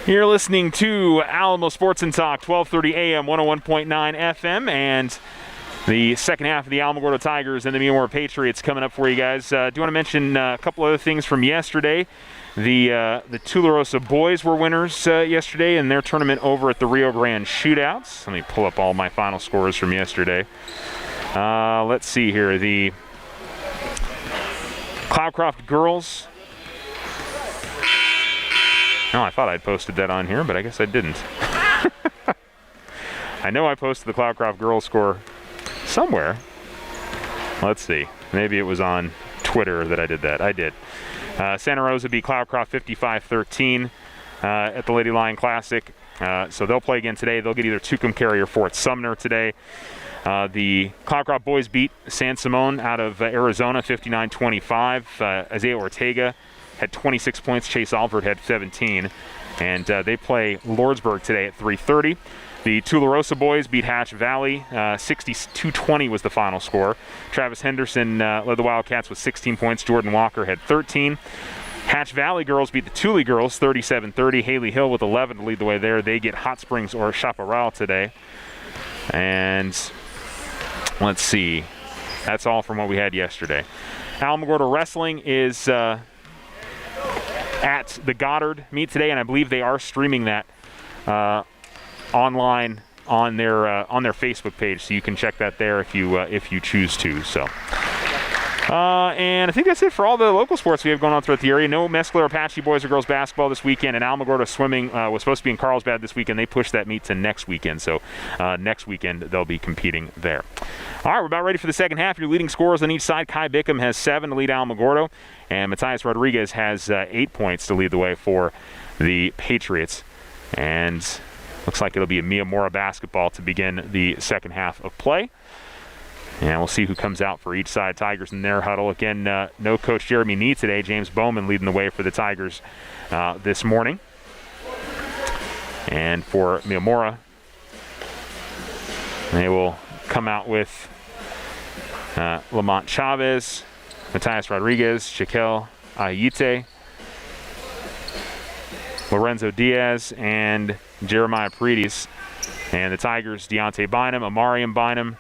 You're listening to Alamo Sports and Talk, 1230 AM, 101.9 FM, and the second half of the Alamogordo Tigers and the Miyamurs Patriots coming up for you guys. Do want to mention a couple other things from yesterday. The Tularosa boys were winners yesterday in their tournament over at the Rio Grande Shootouts. Let me pull up all my final scores from yesterday. Let's see here. The Cloudcroft girls. Oh, I thought I'd posted that on here, but I guess I didn't. I know I posted the Cloudcroft girls score somewhere. Let's see. Maybe it was on Twitter that I did that. I did. Santa Rosa beat Cloudcroft 55-13 at the Lady Lion Classic. So they'll play again today. They'll get either Tucumcari or Fort Sumner today. The Cloudcroft boys beat San Simon out of Arizona 59-25. Isaiah Ortega had 26 points. Chase Alford had 17. And they play Lordsburg today at 3:30. The Tularosa boys beat Hatch Valley. 62-20 was the final score. Travis Henderson led the Wildcats with 16 points. Jordan Walker had 13. Hatch Valley girls beat the Thule girls 37-30. Haley Hill with 11 to lead the way there. They get Hot Springs or Chaparral today. And let's see. That's all from what we had yesterday. Alamogordo Wrestling is at the Goddard meet today, and I believe they are streaming that online on their Facebook page, so you can check that there if you choose to. So, and I think that's it for all the local sports we have going on throughout the area. No Mescalero Apache boys or girls basketball this weekend, and Alamogordo swimming was supposed to be in Carlsbad this weekend. They pushed that meet to next weekend, so next weekend they'll be competing there. All right, we're about ready for the second half. Your leading scorers on each side: Kai Bickham has 7 to lead Alamogordo, and Matthias Rodriguez has 8 points to lead the way for the Patriots. And looks like it'll be a Miyamura basketball to begin the second half of play. And we'll see who comes out for each side. Tigers in their huddle. Again, no Coach Jeremy Nee today. James Bowman leading the way for the Tigers this morning. And for Miyamura, they will come out with Lamont Chavez, Matthias Rodriguez, Shaquille Ayite, Lorenzo Diaz, and Jeremiah Paredes. And the Tigers, Deontay Bynum, Amarian Bynum,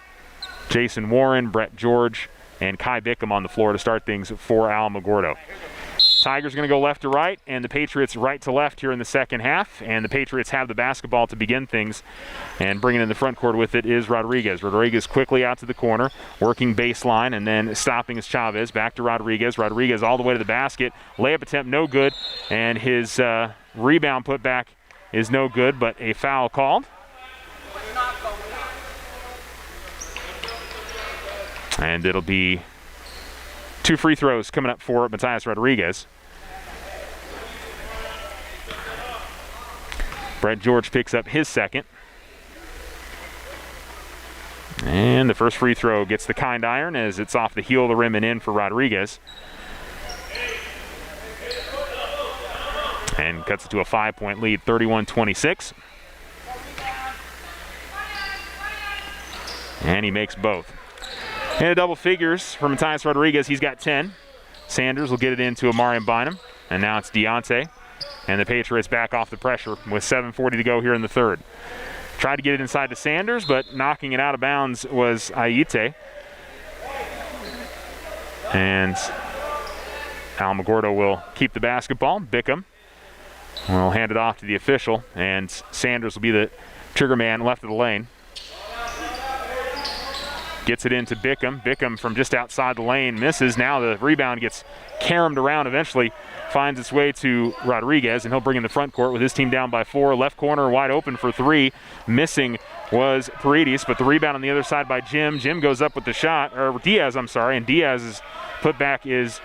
Jason Warren, Brett George, and Kai Bickham on the floor to start things for Alamogordo. Tigers going to go left to right, and the Patriots right to left here in the second half. And the Patriots have the basketball to begin things. And bringing in the front court with it is Rodriguez. Rodriguez quickly out to the corner, working baseline, and then stopping is Chavez. Back to Rodriguez. Rodriguez all the way to the basket. Layup attempt no good, and his rebound put back is no good, but a foul called. And it'll be 2 free throws coming up for Matthias Rodriguez. Brett George picks up his second. And the first free throw gets the kind iron as it's off the heel of the rim and in for Rodriguez. And cuts it to a 5-point lead, 31-26. And he makes both. And a double figures for Matthias Rodriguez. He's got 10. Sanders will get it into Amarian Bynum. And now it's Deontay. And the Patriots back off the pressure with 7:40 to go here in the third. Tried to get it inside to Sanders, but knocking it out of bounds was Ayite. And Alamogordo will keep the basketball. Bickham will hand it off to the official. And Sanders will be the trigger man left of the lane. Gets it into Bickham. Bickham from just outside the lane misses. Now the rebound gets caromed around, eventually finds its way to Rodriguez, and he'll bring in the front court with his team down by 4. Left corner wide open for 3. Missing was Paredes, but the rebound on the other side by Jim. Jim goes up with the shot, or Diaz, I'm sorry, and Diaz's putback is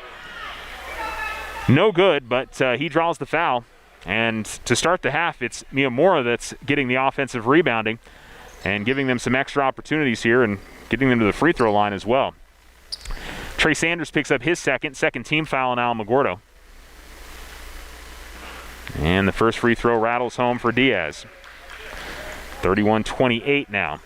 no good, but he draws the foul. And to start the half, it's Miyamura that's getting the offensive rebounding and giving them some extra opportunities here and getting them to the free throw line as well. Trey Sanders picks up his second team foul on Alamogordo. And the first free throw rattles home for Diaz. 31-28 now.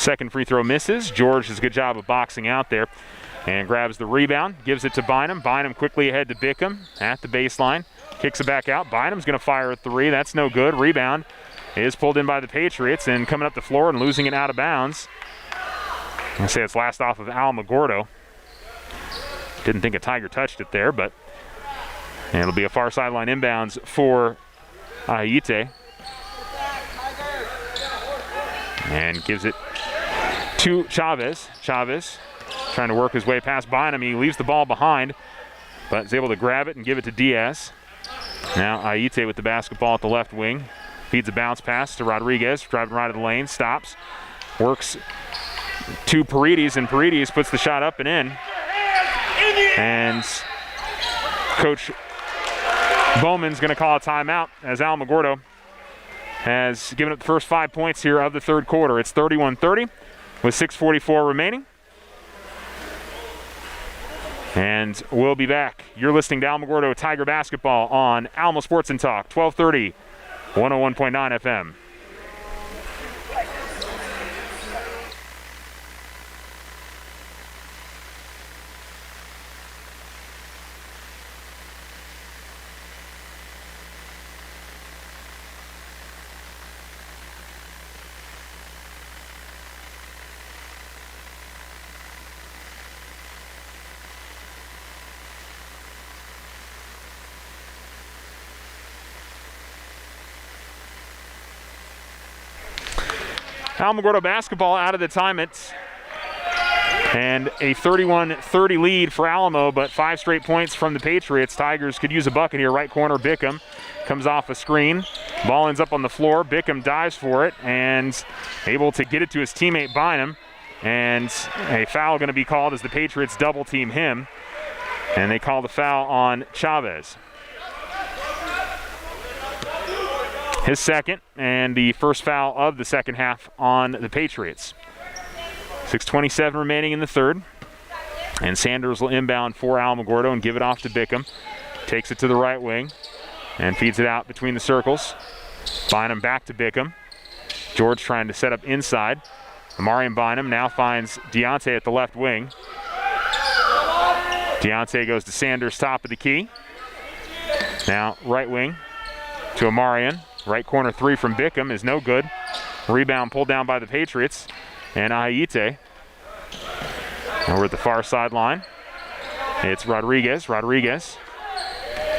Second free throw misses. George does a good job of boxing out there and grabs the rebound, gives it to Bynum. Bynum quickly ahead to Bickham at the baseline. Kicks it back out. Bynum's going to fire a three. That's no good. Rebound is pulled in by the Patriots and coming up the floor and losing it out of bounds. I say it's last off of Alamogordo. Didn't think a Tiger touched it there, but it'll be a far sideline inbounds for Ayite. And gives it to Chavez. Chavez trying to work his way past Bynum. He leaves the ball behind, but is able to grab it and give it to Diaz. Now Ayite with the basketball at the left wing. Feeds a bounce pass to Rodriguez, driving right of the lane, stops, works to Paredes, and Paredes puts the shot up and in. And Coach Bowman's going to call a timeout as Alamogordo has given up the first 5 points here of the third quarter. It's 31-30 with 6:44 remaining. And we'll be back. You're listening to Alamogordo Tiger Basketball on Alamo Sports and Talk, 1230, 101.9 FM. Alamogordo basketball out of the timeout. And a 31-30 lead for Alamo, but 5 straight points from the Patriots. Tigers could use a bucket here. Right corner, Bickham comes off a screen. Ball ends up on the floor. Bickham dives for it and able to get it to his teammate Bynum. And a foul going to be called as the Patriots double team him. And they call the foul on Chavez. His second and the first foul of the second half on the Patriots. 6:27 remaining in the third. And Sanders will inbound for Alamogordo and give it off to Bickham. Takes it to the right wing and feeds it out between the circles. Bynum back to Bickham. George trying to set up inside. Amarian Bynum now finds Deontay at the left wing. Deontay goes to Sanders, top of the key. Now right wing to Amarian. Right corner three from Bickham is no good. Rebound pulled down by the Patriots. And Ayite. Over at the far sideline. It's Rodriguez. Rodriguez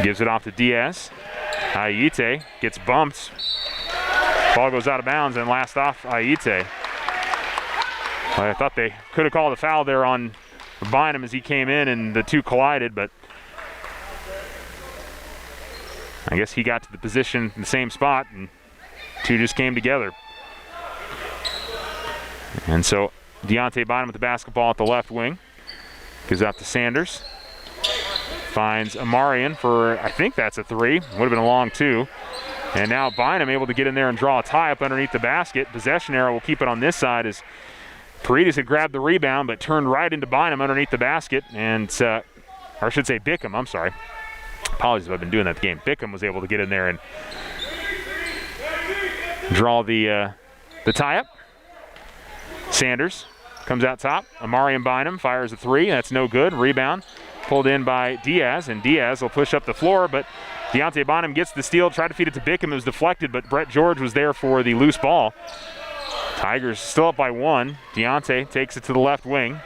gives it off to Diaz. Ayite gets bumped. Ball goes out of bounds and last off Ayite. Well, I thought they could have called a foul there on Bynum as he came in and the two collided, but I guess he got to the position in the same spot and two just came together. And so Deontay Bynum with the basketball at the left wing. Gives out to Sanders. Finds Amarian for, I think that's a three. Would have been a long two. And now Bynum able to get in there and draw a tie up underneath the basket. Possession arrow will keep it on this side as Paredes had grabbed the rebound but turned right into Bynum underneath the basket. And, or I should say Bickham, I'm sorry. Apologies if I've been doing that the game. Bickham was able to get in there and draw the tie-up. Sanders comes out top. Amarian Bynum fires a three. That's no good. Rebound pulled in by Diaz, and Diaz will push up the floor, but Deontay Bynum gets the steal, tried to feed it to Bickham. It was deflected, but Brett George was there for the loose ball. Tigers still up by one. Deontay takes it to the left wing.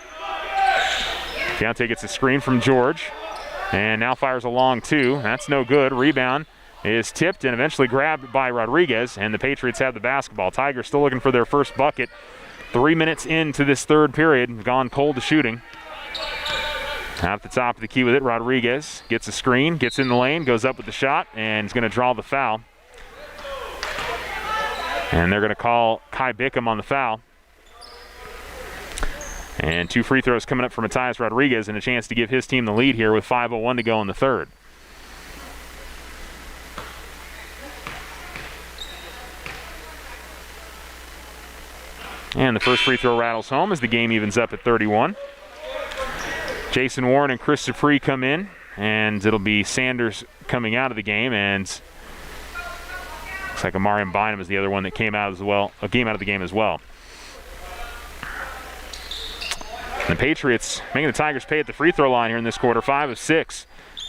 Deontay gets a screen from George. And now fires a long two. That's no good. Rebound is tipped and eventually grabbed by Rodriguez, and the Patriots have the basketball. Tigers still looking for their first bucket. 3 minutes into this third period, gone cold to shooting. At the top of the key with it, Rodriguez gets a screen, gets in the lane, goes up with the shot, and is going to draw the foul. And they're going to call Kai Bickham on the foul. And 2 free throws coming up for Matthias Rodriguez and a chance to give his team the lead here with 5:01 to go in the third. And the first free throw rattles home as the game evens up at 31. Jason Warren and Chris Dupree come in, and it'll be Sanders coming out of the game, and looks like Amarian Bynum is the other one that came out as well, came out of the game as well. The Patriots making the Tigers pay at the free throw line here in this quarter, 5 of 6,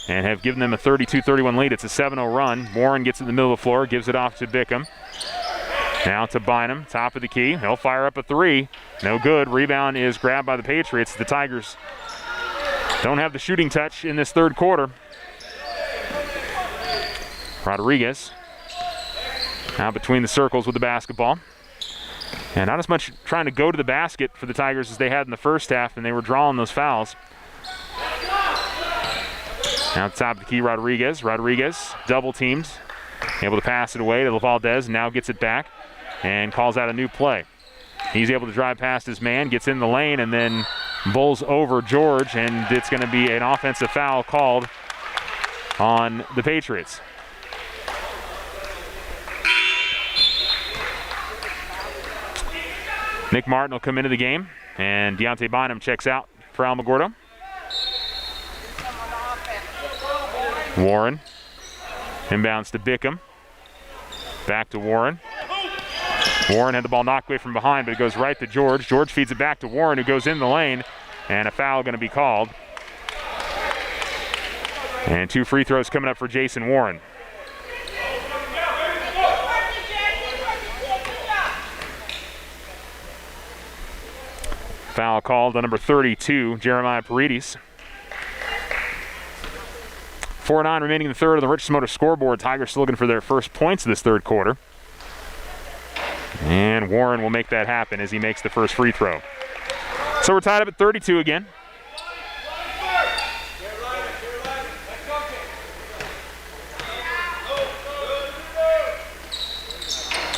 and have given them a 32-31 lead. It's a 7-0 run. Warren gets in the middle of the floor, gives it off to Bickham. Now to Bynum, top of the key. He'll fire up a three. No good. Rebound is grabbed by the Patriots. The Tigers don't have the shooting touch in this third quarter. Rodriguez out between the circles with the basketball. And not as much trying to go to the basket for the Tigers as they had in the first half, and they were drawing those fouls. Now at the top of the key, Rodriguez. Rodriguez double teamed, able to pass it away to Valdez, now gets it back and calls out a new play. He's able to drive past his man, gets in the lane, and then bowls over George, and it's going to be an offensive foul called on the Patriots. Nick Martin will come into the game, and Deontay Bynum checks out for Alamogordo. Warren inbounds to Bickham. Back to Warren. Warren had the ball knocked away from behind, but it goes right to George. George feeds it back to Warren, who goes in the lane, and a foul going to be called. And 2 free throws coming up for Jason Warren. Foul called on number 32, Jeremiah Paredes. 4-9 remaining in the third of the Richmond Motor scoreboard. Tigers still looking for their first points of this third quarter. And Warren will make that happen as he makes the first free throw. So we're tied up at 32 again.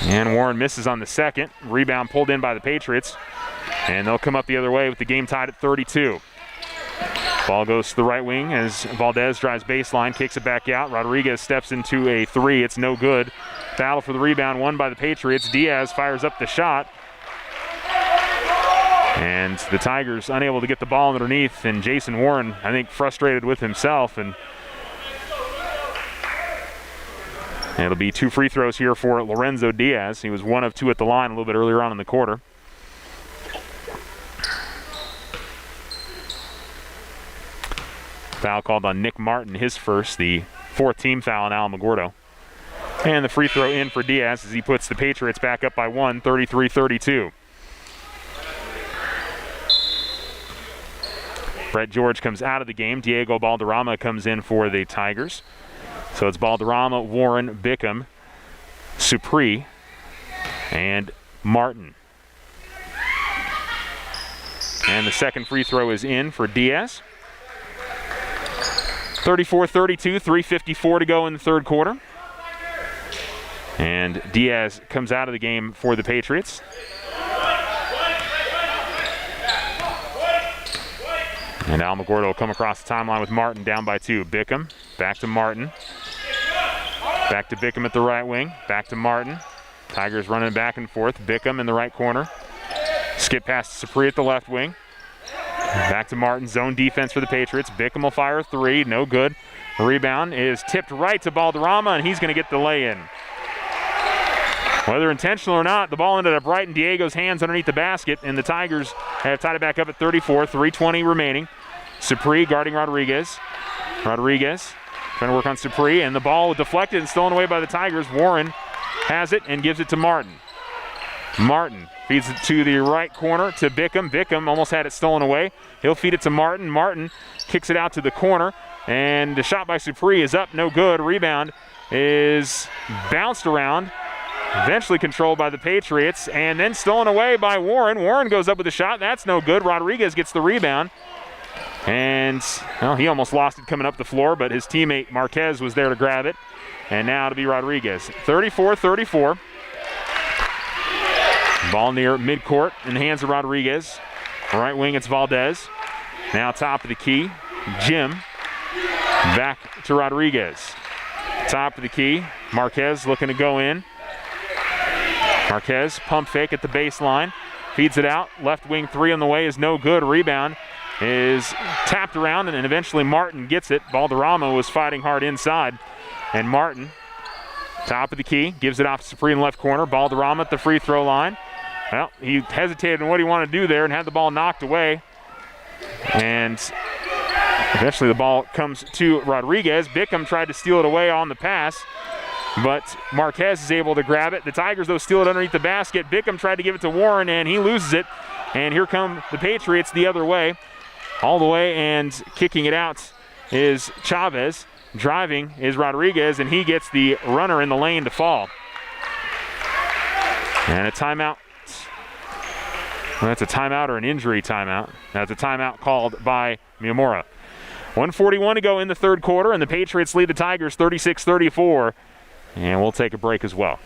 And Warren misses on the second. Rebound pulled in by the Patriots. And they'll come up the other way with the game tied at 32. Ball goes to the right wing as Valdez drives baseline, kicks it back out. Rodriguez steps into a three. It's no good. Battle for the rebound won by the Patriots. Diaz fires up the shot. And the Tigers unable to get the ball underneath. And Jason Warren, I think, frustrated with himself. And it'll be 2 free throws here for Lorenzo Diaz. He was 1 of 2 at the line a little bit earlier on in the quarter. Foul called on Nick Martin, his first, the 4th team foul on Alamogordo. And the free throw in for Diaz as he puts the Patriots back up by 1, 33-32. Brett George comes out of the game. Diego Balderrama comes in for the Tigers. So it's Balderrama, Warren, Bickham, Supri, and Martin. And the second free throw is in for Diaz. 34-32, 3:54 to go in the third quarter. And Diaz comes out of the game for the Patriots. And Alamogordo will come across the timeline with Martin down by 2. Bickham, back to Martin. Back to Bickham at the right wing, back to Martin. Tigers running back and forth. Bickham in the right corner. Skip past Supri at the left wing. Back to Martin, zone defense for the Patriots. Bickham will fire a 3, no good. Rebound is tipped right to Balderrama, and he's going to get the lay-in. Whether intentional or not, the ball ended up right in Diego's hands underneath the basket, and the Tigers have tied it back up at 34, 3:20 remaining. Supri guarding Rodriguez. Rodriguez trying to work on Supri, and the ball deflected and stolen away by the Tigers. Warren has it and gives it to Martin. Martin feeds it to the right corner to Bickham. Bickham almost had it stolen away. He'll feed it to Martin. Martin kicks it out to the corner, and the shot by Supri is up, no good. Rebound is bounced around, eventually controlled by the Patriots, and then stolen away by Warren. Warren goes up with a shot. That's no good. Rodriguez gets the rebound. And, well, he almost lost it coming up the floor, but his teammate Marquez was there to grab it. And now it'll be Rodriguez. 34-34. Ball near midcourt in the hands of Rodriguez. Right wing, it's Valdez. Now top of the key, Jim. Back to Rodriguez. Top of the key, Marquez looking to go in. Marquez, pump fake at the baseline. Feeds it out. Left wing 3 on the way is no good. Rebound is tapped around, and then eventually Martin gets it. Balderrama was fighting hard inside. And Martin, top of the key, gives it off to Supri in the left corner. Balderrama at the free throw line. Well, he hesitated on what he wanted to do there and had the ball knocked away. And eventually the ball comes to Rodriguez. Bickham tried to steal it away on the pass, but Marquez is able to grab it. The Tigers, though, steal it underneath the basket. Bickham tried to give it to Warren, and he loses it. And here come the Patriots the other way. All the way, and kicking it out is Chavez. Driving is Rodriguez, and he gets the runner in the lane to fall. And a timeout. Well, that's a timeout or an injury timeout. That's a timeout called by Miyamura. 1:41 to go in the third quarter, and the Patriots lead the Tigers 36-34. And we'll take a break as well.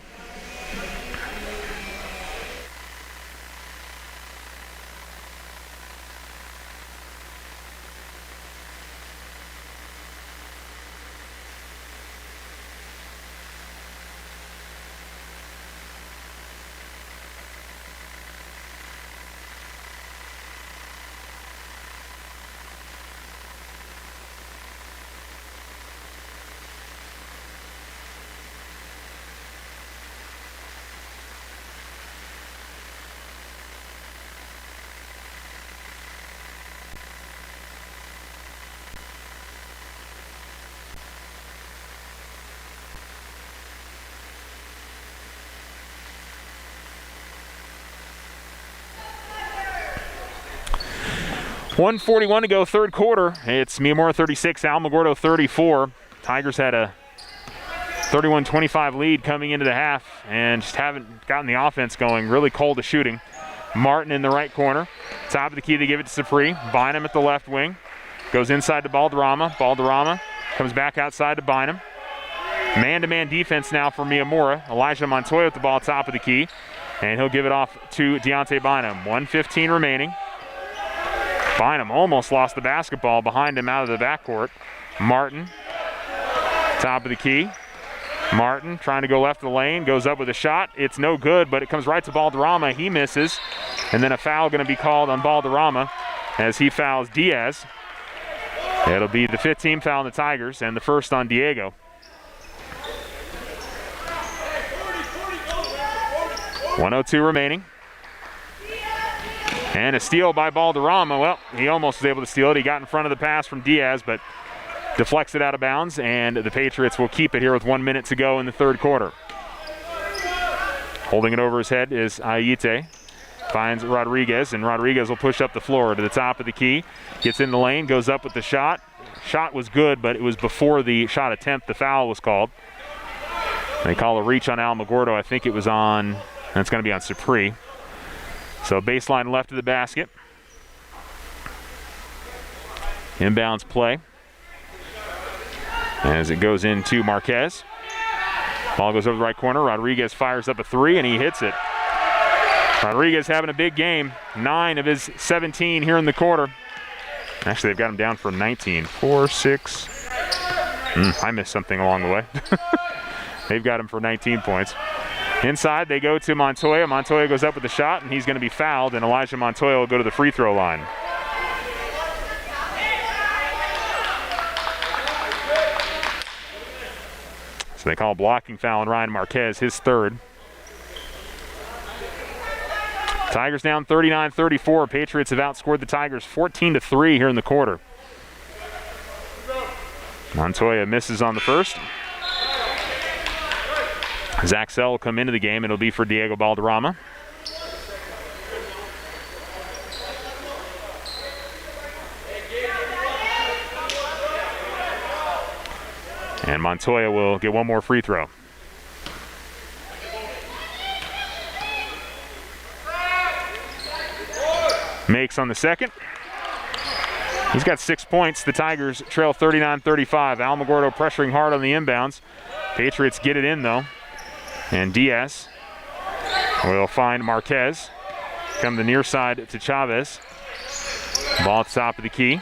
.141 to go, third quarter. It's Miyamura 36, Alamogordo 34. Tigers had a 31-25 lead coming into the half and just haven't gotten the offense going. Really cold to shooting. Martin in the right corner. Top of the key, they give it to Sapri. Bynum at the left wing. Goes inside to Balderrama. Balderrama comes back outside to Bynum. Man-to-man defense now for Miyamura. Elijah Montoya with the ball top of the key. And he'll give it off to Deontay Bynum. 1:15 remaining. Bynum almost lost the basketball behind him out of the backcourt. Martin, top of the key. Martin trying to go left of the lane, goes up with a shot. It's no good, but it comes right to Balderrama. He misses. And then a foul going to be called on Balderrama as he fouls Diaz. It'll be the 15th foul on the Tigers and the first on Diego. .102 remaining. And a steal by Balderrama. Well, he almost was able to steal it. He got in front of the pass from Diaz, but deflects it out of bounds, and the Patriots will keep it here with 1 minute to go in the third quarter. Holding it over his head is Ayite. Finds Rodriguez, and Rodriguez will push up the floor to the top of the key. Gets in the lane, goes up with the shot. Shot was good, but it was before the shot attempt. The foul was called. They call a reach on Alamogordo. I think it was on, and it's going to be on Sapri. So baseline left of the basket. Inbounds play as it goes into Marquez. Ball goes over the right corner. Rodriguez fires up a three, and he hits it. Rodriguez having a big game. 9 of his 17 here in the quarter. Actually, they've got him down for 19. 4, 6. I missed something along the way. They've got him for 19 points. Inside, they go to Montoya. Montoya goes up with the shot, and he's going to be fouled, and Elijah Montoya will go to the free throw line. So they call a blocking foul on Ryan Marquez, his third. Tigers down 39-34. Patriots have outscored the Tigers 14-3 here in the quarter. Montoya misses on the first. Zach Sell will come into the game. It'll be for Diego Balderrama. And Montoya will get one more free throw. Makes on the second. He's got 6 points. The Tigers trail 39-35. Alamogordo pressuring hard on the inbounds. Patriots get it in, though. And Diaz will find Marquez. Come the near side to Chavez. Ball at the top of the key.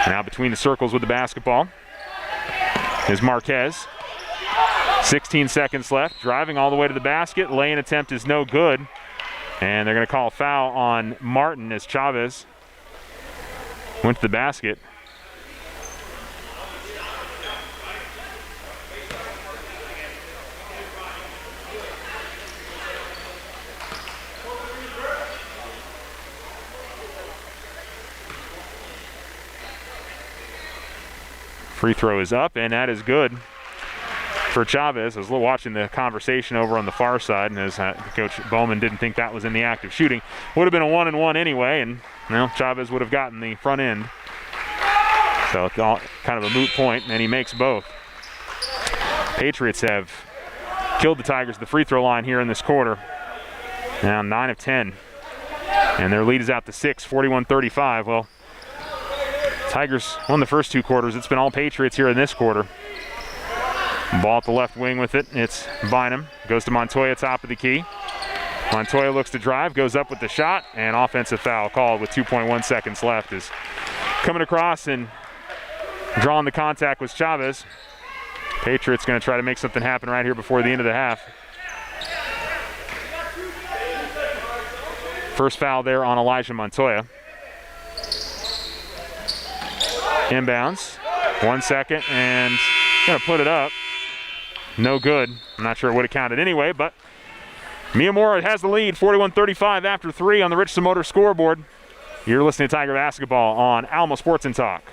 Now between the circles with the basketball is Marquez. 16 seconds left. Driving all the way to the basket. Lay-in attempt is no good. And they're going to call a foul on Martin as Chavez went to the basket. Free throw is up, and that is good for Chavez. I was watching the conversation over on the far side, and as Coach Bowman didn't think that was in the act of shooting. Would have been a 1-and-1 anyway, and Chavez would have gotten the front end. So it's all kind of a moot point, and he makes both. Patriots have killed the Tigers at the free throw line here in this quarter. Now 9 of 10, and their lead is out to 6, 41-35. Well, Tigers won the first 2 quarters. It's been all Patriots here in this quarter. Ball at the left wing with it. It's Bynum. Goes to Montoya, top of the key. Montoya looks to drive, goes up with the shot, and offensive foul called with 2.1 seconds left. Is coming across and drawing the contact was Chavez. Patriots going to try to make something happen right here before the end of the half. First foul there on Elijah Montoya. Inbounds, 1 second, and gonna put it up. No good. I'm not sure it would have counted anyway, but Miyamurs has the lead, 41-35 after 3 on the Richardson Motor scoreboard. You're listening to Tiger Basketball on Alamo Sports and Talk.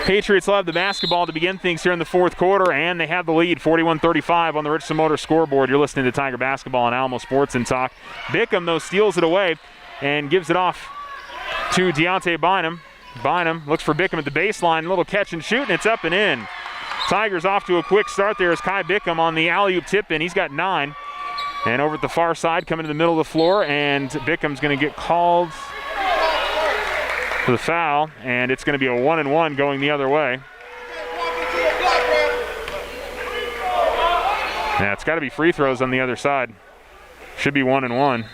Patriots will have the basketball to begin things here in the fourth quarter, and they have the lead, 41-35 on the Richardson Motor scoreboard. You're listening to Tiger Basketball on Alamo Sports and Talk. Bickham, though, steals it away and gives it off to Deontay Bynum. Bynum looks for Bickham at the baseline, a little catch and shoot, and it's up and in. Tigers off to a quick start there as Kai Bickham on the alley-oop tip-in. He's got 9. And over at the far side, coming to the middle of the floor, and Bickham's going to get called for the foul, and it's going to be a 1-and-1 going the other way. Yeah, it's got to be free throws on the other side. Should be 1-and-1.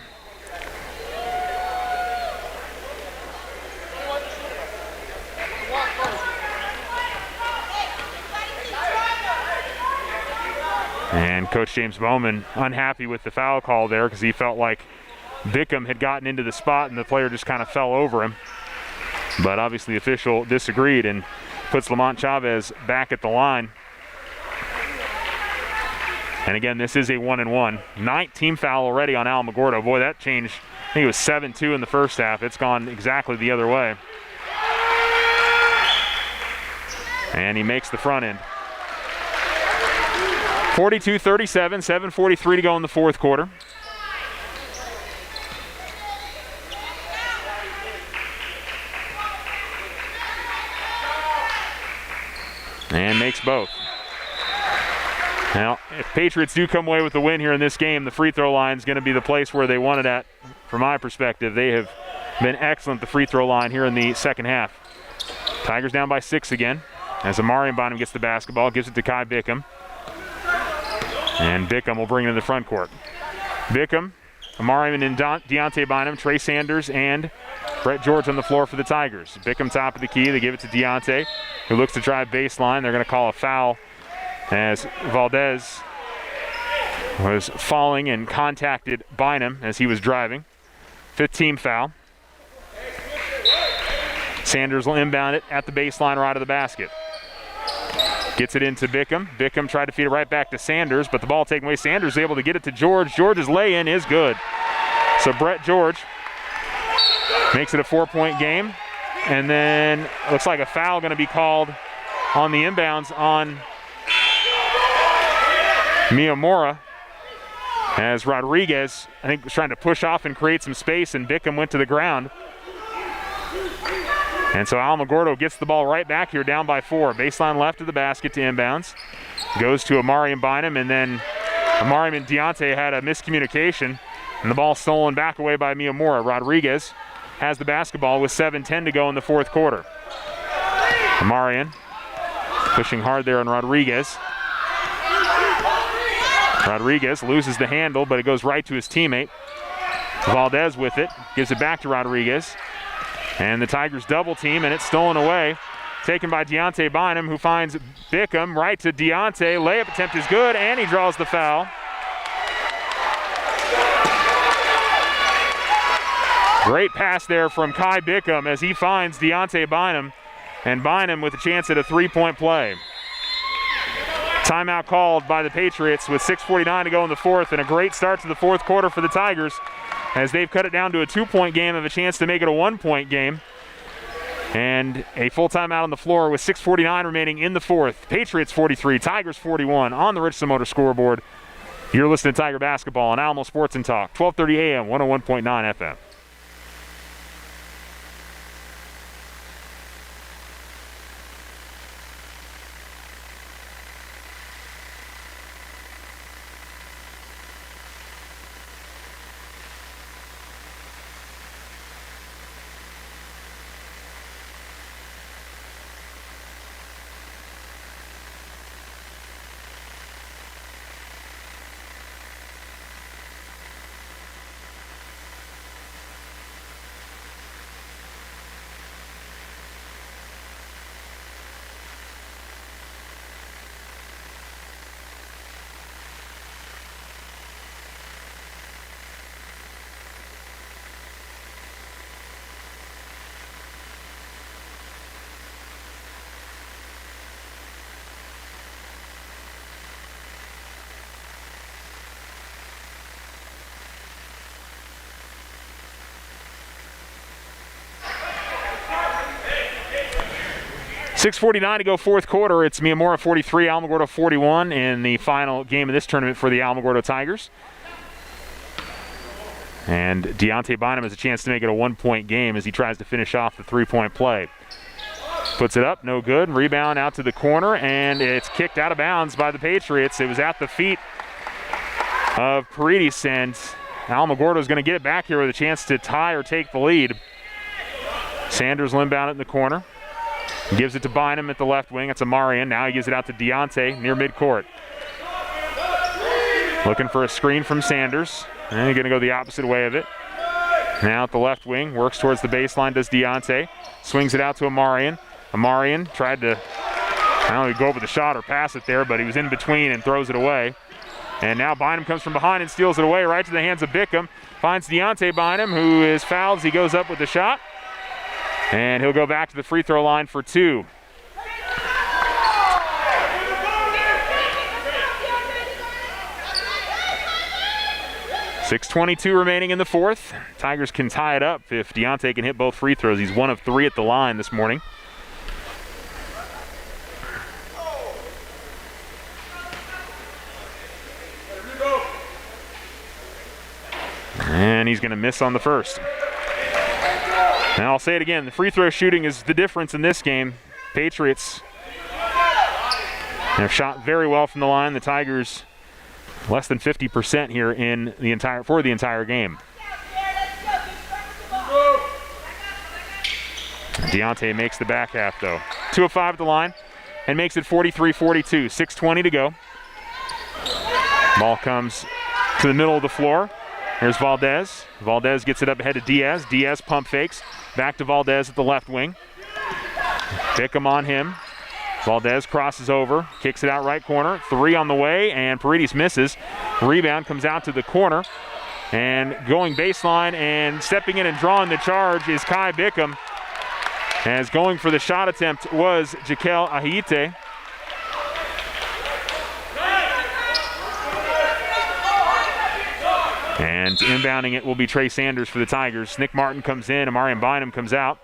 And Coach James Bowman unhappy with the foul call there because he felt like Bickham had gotten into the spot and the player just kind of fell over him. But obviously the official disagreed and puts Lamont Chavez back at the line. And again, this is a 1-and-1. 9th team foul already on Alamogordo. Boy, that changed. I think it was 7-2 in the first half. It's gone exactly the other way. And he makes the front end. 42-37, 7:43 to go in the fourth quarter. And makes both. Now, if Patriots do come away with the win here in this game, the free throw line is going to be the place where they want it at. From my perspective, they have been excellent at the free throw line here in the second half. Tigers down by 6 again. As Amari Bynum gets the basketball, gives it to Kai Bickham. And Bickham will bring it in the front court. Bickham, Amari and Deontay Bynum, Trey Sanders, and Brett George on the floor for the Tigers. Bickham top of the key. They give it to Deontay, who looks to drive baseline. They're going to call a foul as Valdez was falling and contacted Bynum as he was driving. 5th team foul. Sanders will inbound it at the baseline right of the basket. Gets it into Bickham. Bickham tried to feed it right back to Sanders, but the ball taken away. Sanders is able to get it to George. George's lay-in is good. So Brett George makes it a 4-point game. And then looks like a foul going to be called on the inbounds on Miyamurs as Rodriguez, I think, was trying to push off and create some space, and Bickham went to the ground. And so Alamogordo gets the ball right back here, down by 4. Baseline left of the basket to inbounds. Goes to Amari and Bynum, and then Amari and Deontay had a miscommunication, and the ball stolen back away by Miyamurs. Rodriguez has the basketball with 7:10 to go in the fourth quarter. Amarian pushing hard there on Rodriguez. Rodriguez loses the handle, but it goes right to his teammate. Valdez with it, gives it back to Rodriguez. And the Tigers double team, and it's stolen away. Taken by Deontay Bynum, who finds Bickham right to Deontay. Layup attempt is good, and he draws the foul. Great pass there from Kai Bickham as he finds Deontay Bynum, and Bynum with a chance at a 3-point play. Timeout called by the Patriots with 6:49 to go in the fourth, and a great start to the fourth quarter for the Tigers as they've cut it down to a 2-point game, of a chance to make it a 1-point game. And a full timeout on the floor with 6:49 remaining in the fourth. Patriots 43, Tigers 41 on the Richardson Motor scoreboard. You're listening to Tiger Basketball on Alamo Sports and Talk, 1230 AM, 101.9 FM. .649 to go fourth quarter. It's Miyamurs 43, Alamogordo 41 in the final game of this tournament for the Alamogordo Tigers. And Deontay Bynum has a chance to make it a 1-point game as he tries to finish off the 3-point play. Puts it up, no good. Rebound out to the corner, and it's kicked out of bounds by the Patriots. It was at the feet of Paredes, and Alamogordo is going to get it back here with a chance to tie or take the lead. Sanders will inbound it in the corner. Gives it to Bynum at the left wing. It's Amarian. Now he gives it out to Deontay near midcourt. Looking for a screen from Sanders. And he's going to go the opposite way of it. Now at the left wing. Works towards the baseline, does Deontay. Swings it out to Amarian. Amarian tried to, I don't know if he go up with a shot or pass it there, but he was in between and throws it away. And now Bynum comes from behind and steals it away right to the hands of Bickham. Finds Deontay Bynum, who is fouled as he goes up with the shot. And he'll go back to the free throw line for 2. .622 remaining in the fourth. Tigers can tie it up if Deontay can hit both free throws. He's 1 of 3 at the line this morning. And he's going to miss on the first. And I'll say it again, the free throw shooting is the difference in this game. Patriots have shot very well from the line. The Tigers less than 50% here in the entire game. Deontay makes the back half though. 2 of 5 at the line and makes it 43-42. 6:20 to go. Ball comes to the middle of the floor. Here's Valdez. Valdez gets it up ahead to Diaz. Diaz pump fakes. Back to Valdez at the left wing. Bickham on him. Valdez crosses over. Kicks it out right corner. 3 on the way, and Paredes misses. Rebound comes out to the corner. And going baseline and stepping in and drawing the charge is Kai Bickham. As going for the shot attempt was Jaquel Ahite. And inbounding it will be Trey Sanders for the Tigers. Nick Martin comes in, Amarian Bynum comes out.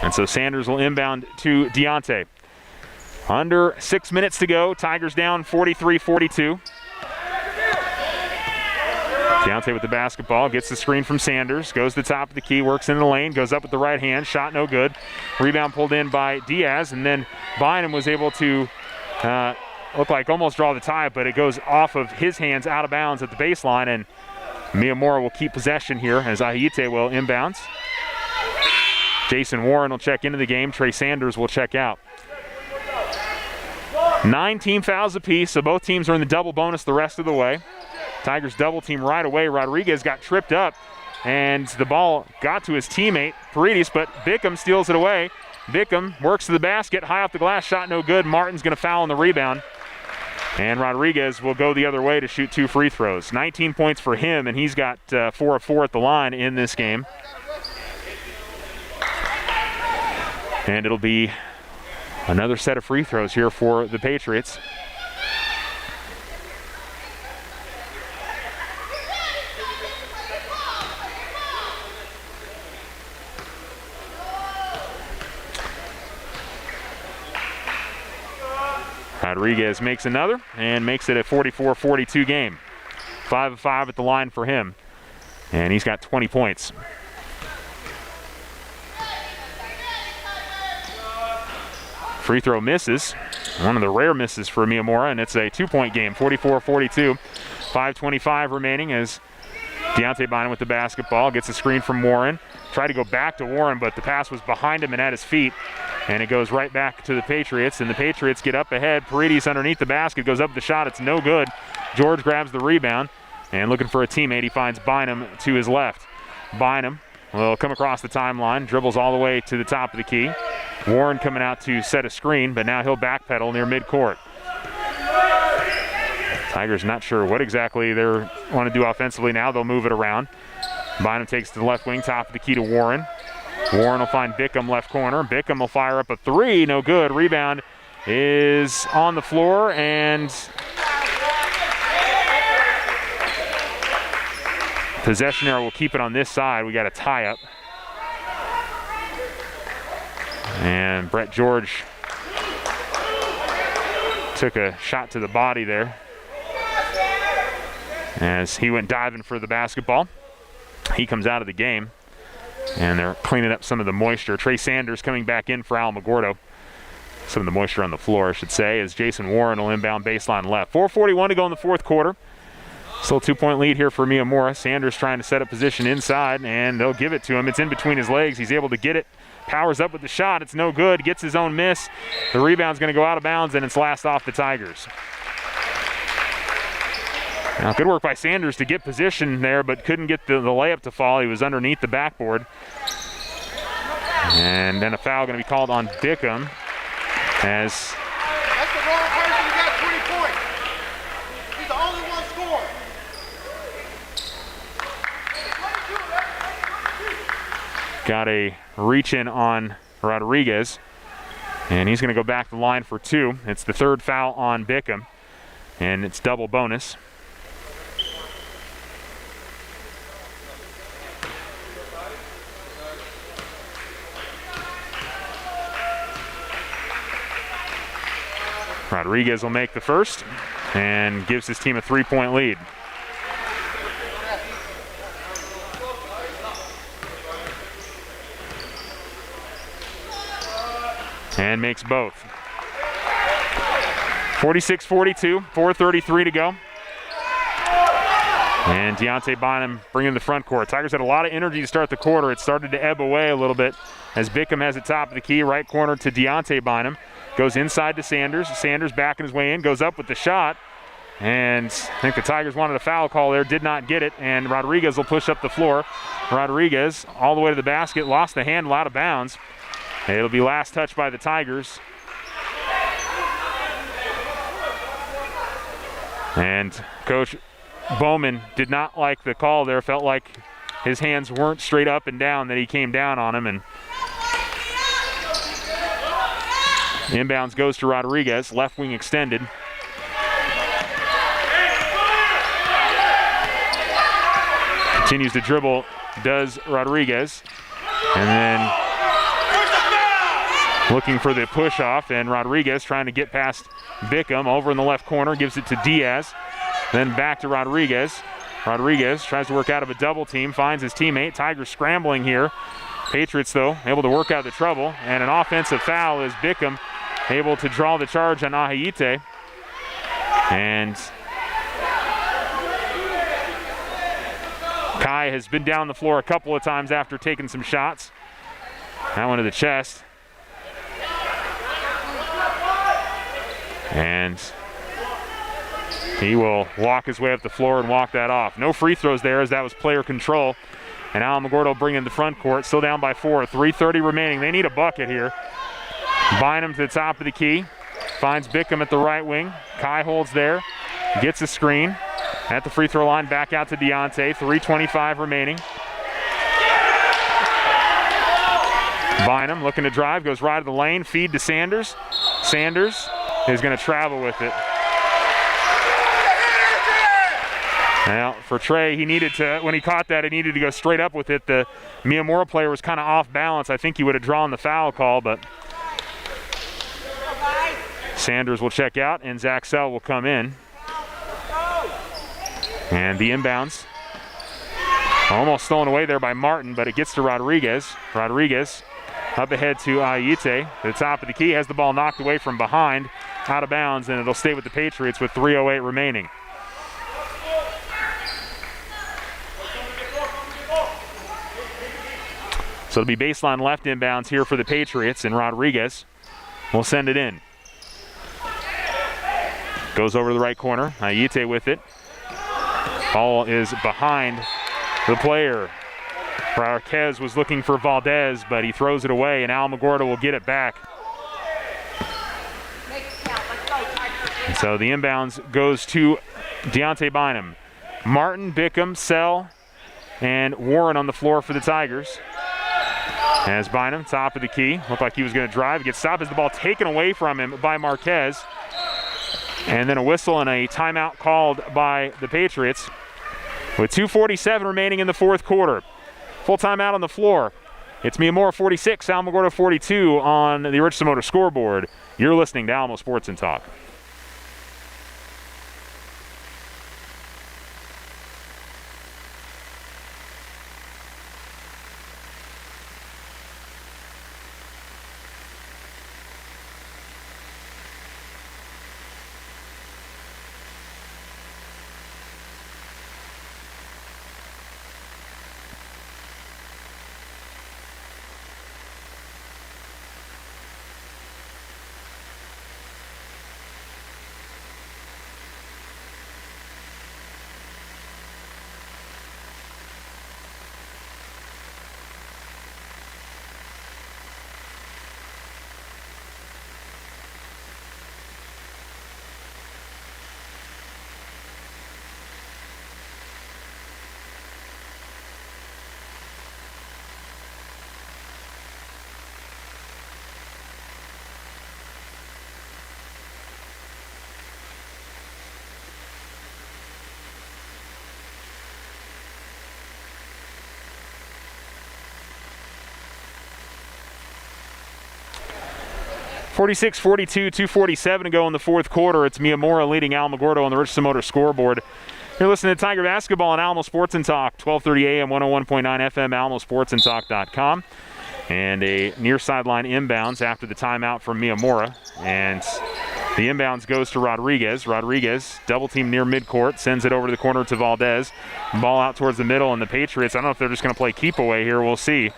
And so Sanders will inbound to Deontay. Under 6 minutes to go. Tigers down 43-42. Deontay with the basketball, gets the screen from Sanders, goes to the top of the key, works in the lane, goes up with the right hand, shot no good. Rebound pulled in by Diaz, and then Bynum was able to look like almost draw the tie, but it goes off of his hands out of bounds at the baseline, and Miyamurs will keep possession here as Ahite will inbounds. Jason Warren will check into the game. Trey Sanders will check out. 9 team fouls apiece, so both teams are in the double bonus the rest of the way. Tigers double team right away. Rodriguez got tripped up, and the ball got to his teammate, Paredes, but Bickham steals it away. Bickham works to the basket, high off the glass, shot no good. Martin's going to foul on the rebound, and Rodriguez will go the other way to shoot 2 free throws. 19 points for him, and he's got 4 of 4 at the line in this game. And it'll be another set of free throws here for the Patriots. Rodriguez makes another and makes it a 44-42 game. 5 of 5 at the line for him, and he's got 20 points. Free throw misses, one of the rare misses for Miyamura, and it's a 2-point game, 44-42. 5:25 remaining as Deontay Bynum with the basketball, gets a screen from Warren. Tried to go back to Warren, but the pass was behind him and at his feet, and it goes right back to the Patriots, and the Patriots get up ahead. Paredes underneath the basket, goes up with the shot, it's no good. George grabs the rebound, and looking for a teammate, he finds Bynum to his left. Bynum will come across the timeline, dribbles all the way to the top of the key. Warren coming out to set a screen, but now he'll backpedal near midcourt. Tigers not sure what exactly they want to do offensively now. They'll move it around. Bynum takes to the left wing, top of the key to Warren. Warren will find Bickham left corner. Bickham will fire up a 3, no good. Rebound is on the floor, and possession arrow will keep it on this side. We got a tie-up. And Brett George took a shot to the body there as he went diving for the basketball. He comes out of the game, and they're cleaning up some of the moisture. Trey Sanders coming back in for Alamogordo. Some of the moisture on the floor, I should say, as Jason Warren will inbound baseline left. 4:41 to go in the fourth quarter. Still a 2-point lead here for Miyamura. Sanders trying to set up position inside, and they'll give it to him. It's in between his legs. He's able to get it. Powers up with the shot. It's no good. Gets his own miss. The rebound's going to go out of bounds, and it's last off the Tigers. Now, good work by Sanders to get position there, but couldn't get the layup to fall. He was underneath the backboard. And then a foul going to be called on Bickham as That's the wrong person. He got 20 points. He's the only one scoring. got a reach in on Rodriguez, and he's going to go back to the line for 2. It's the 3rd foul on Bickham, and it's double bonus. Rodriguez will make the first and gives his team a 3-point lead. And makes both. 46-42, 4:33 to go. And Deontay Bynum bringing the front court. Tigers had a lot of energy to start the quarter. It started to ebb away a little bit as Bickham has the top of the key, right corner to Deontay Bynum. Goes inside to Sanders. Sanders backing his way in, goes up with the shot. And I think the Tigers wanted a foul call there, did not get it. And Rodriguez will push up the floor. Rodriguez all the way to the basket, lost the handle out of bounds. And it'll be last touch by the Tigers. And Coach Bowman did not like the call there. Felt like his hands weren't straight up and down, that he came down on him. And inbounds goes to Rodriguez, left wing extended. Continues to dribble, does Rodriguez. And then looking for the push off, and Rodriguez trying to get past Bickham over in the left corner, gives it to Diaz, then back to Rodriguez. Rodriguez tries to work out of a double team, finds his teammate. Tigers scrambling here. Patriots, though, able to work out of the trouble, and an offensive foul is Bickham able to draw the charge on Ahayite. And Kai has been down the floor a couple of times after taking some shots. That one to the chest. And he will walk his way up the floor and walk that off. No free throws there, as that was player control. And Alamogordo bring in the front court, still down by 4. 3:30 remaining. They need a bucket here. Bynum to the top of the key. Finds Bickham at the right wing. Kai holds there. Gets a screen. At the free throw line, back out to Deontay. 3:25 remaining. Bynum looking to drive, goes right to the lane, feed to Sanders. Sanders is going to travel with it. Now, for Trey, he needed to, when he caught that, he needed to go straight up with it. The Miyamura player was kind of off balance. I think he would have drawn the foul call, but Sanders will check out, and Zach Sell will come in. And the inbounds. Almost stolen away there by Martin, but it gets to Rodriguez. Rodriguez up ahead to Ayite. To the top of the key, has the ball knocked away from behind, out of bounds, and it'll stay with the Patriots with 3:08 remaining. So it'll be baseline left inbounds here for the Patriots, and Rodriguez will send it in. Goes over to the right corner. Ayite with it. Ball is behind the player. Artesia was looking for Valdez, but he throws it away, and Alamogordo will get it back. And so the inbounds goes to Deontay Bynum. Martin, Bickham, Sell, and Warren on the floor for the Tigers. As Bynum, top of the key, looked like he was going to drive. Gets stopped as the ball taken away from him by Marquez. And then a whistle and a timeout called by the Patriots. With 2:47 remaining in the fourth quarter. Full timeout on the floor. It's Miyamura 46, Alamogordo 42 on the Artesia Motor scoreboard. You're listening to Alamo Sports and Talk. .46-42, 2:47 to go in the fourth quarter. It's Miyamura leading Alamogordo on the Artesia Motor scoreboard. You're listening to Tiger Basketball on Alamo Sports and Talk, 1230 AM, 101.9 FM, alamosportsandtalk.com. And a near sideline inbounds after the timeout from Miyamura. And the inbounds goes to Rodriguez. Rodriguez, double team near midcourt, sends it over to the corner to Valdez. Ball out towards the middle, and the Patriots, I don't know if they're just going to play keep away here. We'll see.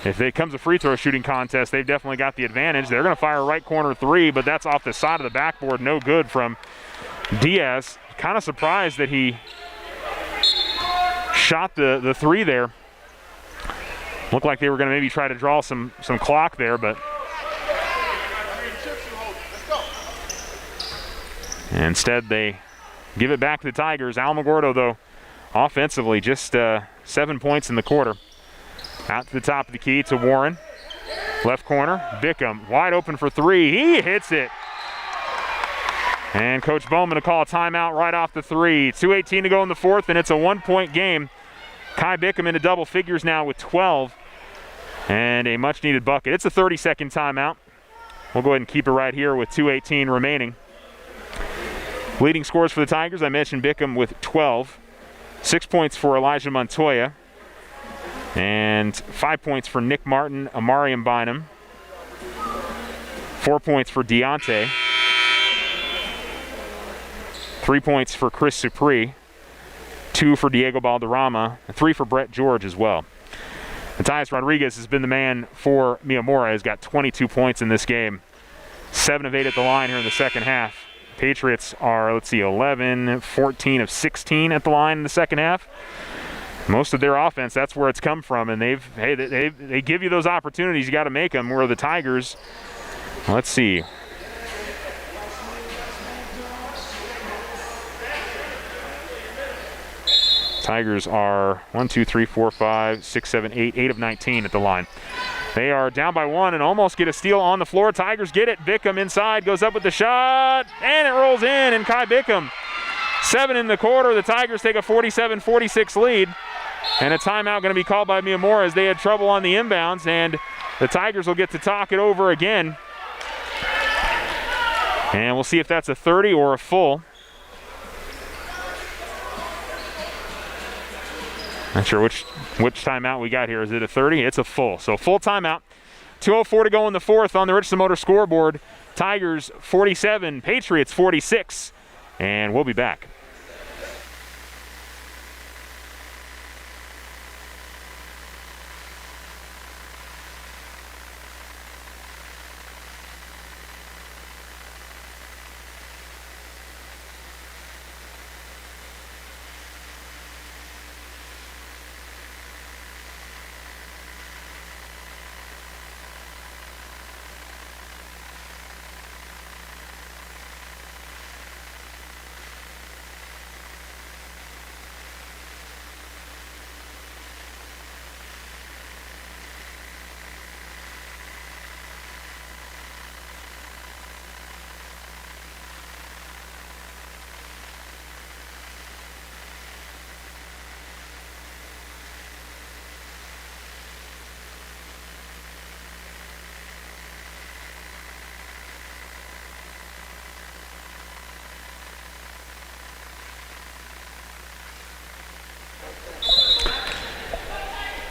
If it comes a free throw shooting contest, they've definitely got the advantage. They're going to fire a right corner three, but that's off the side of the backboard. No good from Diaz. Kind of surprised that he shot the three there. Looked like they were going to maybe try to draw some clock there, but instead they give it back to the Tigers. Alamogordo, though, offensively just 7 points in the quarter. Out to the top of the key to Warren. Left corner, Bickham wide open for three. He hits it. And Coach Bowman to call a timeout right off the three. 2:18 to go in the fourth, and it's a 1-point game. Kai Bickham into double figures now with 12. And a much-needed bucket. It's a 30-second timeout. we'll go ahead and keep it right here with 2:18 remaining. Leading scores for the Tigers, I mentioned Bickham with 12. 6 points for Elijah Montoya. And 5 points for Nick Martin, Amarian Bynum. 4 points for Deontay. 3 points for Chris Supri. 2 for Diego Balderrama. And 3 for Brett George as well. Matthias Rodriguez has been the man for Miyamura. He's got 22 points in this game. 7 of 8 at the line here in the second half. Patriots are, 11, 14 of 16 at the line in the second half. Most of their offense, that's where it's come from, and they give you those opportunities. You got to make them. Where the Tigers, let's see. Tigers are 1, 2, 3, 4, 5, 6, 7, 8 of 19 at the line. They are down by 1 and almost get a steal on the floor. Tigers get it. Bickham inside, goes up with the shot, and it rolls in, and Kai Bickham. 7 in the quarter. The Tigers take a 47-46 lead, and a timeout going to be called by Miyamura as they had trouble on the inbounds, and the Tigers will get to talk it over again. And we'll see if that's a 30 or a full. Not sure which timeout we got here. Is it a 30? It's a full. So full timeout. 2:04 to go in the fourth on the Richardson Motor scoreboard. Tigers 47, Patriots 46. And we'll be back.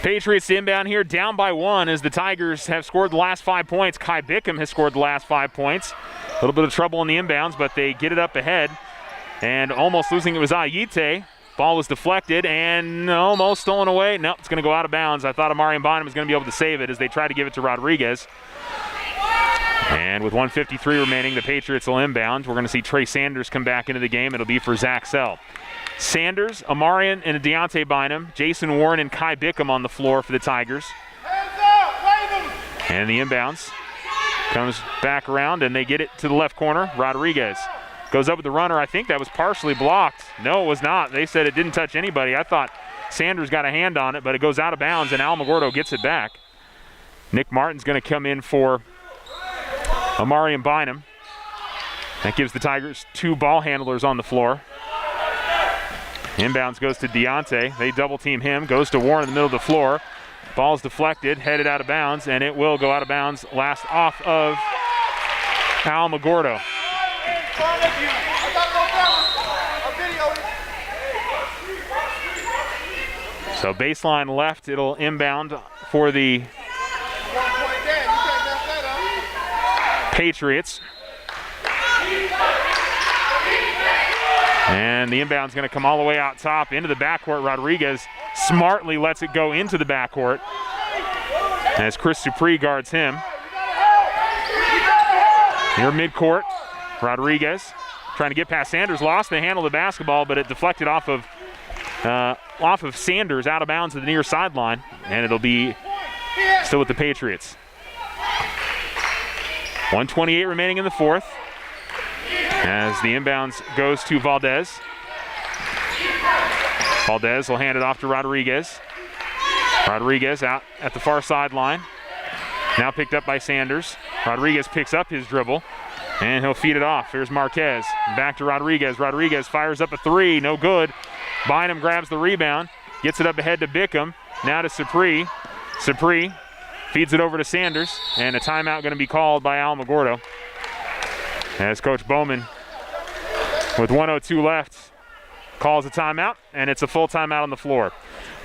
Patriots inbound here, down by 1 as the Tigers have scored the last 5 points. Kai Bickham has scored the last 5 points. A little bit of trouble on the inbounds, but they get it up ahead. And almost losing it was Ayite. Ball was deflected and almost stolen away. No, it's going to go out of bounds. I thought Amarian Bynum was going to be able to save it as they try to give it to Rodriguez. And with 1:53 remaining, the Patriots will inbound. We're going to see Trey Sanders come back into the game. It'll be for Zach Sell. Sanders, Amarian, and Deontay Bynum, Jason Warren, and Kai Bickham on the floor for the Tigers. And the inbounds comes back around, and they get it to the left corner. Rodriguez goes up with the runner. I think that was partially blocked. No, it was not. They said it didn't touch anybody. I thought Sanders got a hand on it, but it goes out of bounds, and Alamogordo gets it back. Nick Martin's going to come in for Amarian Bynum. That gives the Tigers 2 ball handlers on the floor. Inbounds goes to Deontay. They double team him. Goes to Warren in the middle of the floor. Ball's deflected, headed out of bounds, and it will go out of bounds. Last off of Alamogordo. So baseline left, it'll inbound for the Patriots. And the inbound's going to come all the way out top into the backcourt. Rodriguez smartly lets it go into the backcourt as Chris Supri guards him. Near midcourt, Rodriguez trying to get past Sanders. Lost the handle of the basketball, but it deflected off of Sanders out of bounds to the near sideline, and it'll be still with the Patriots. 1:28 remaining in the fourth. As the inbounds goes to Valdez. Valdez will hand it off to Rodriguez. Rodriguez out at the far sideline. Now picked up by Sanders. Rodriguez picks up his dribble, and he'll feed it off. Here's Marquez. Back to Rodriguez. Rodriguez fires up a 3. No good. Bynum grabs the rebound. Gets it up ahead to Bickham. Now to Supri. Supri feeds it over to Sanders, and a timeout going to be called by Alamogordo. As Coach Bowman, with 1:02 left, calls a timeout, and it's a full timeout on the floor.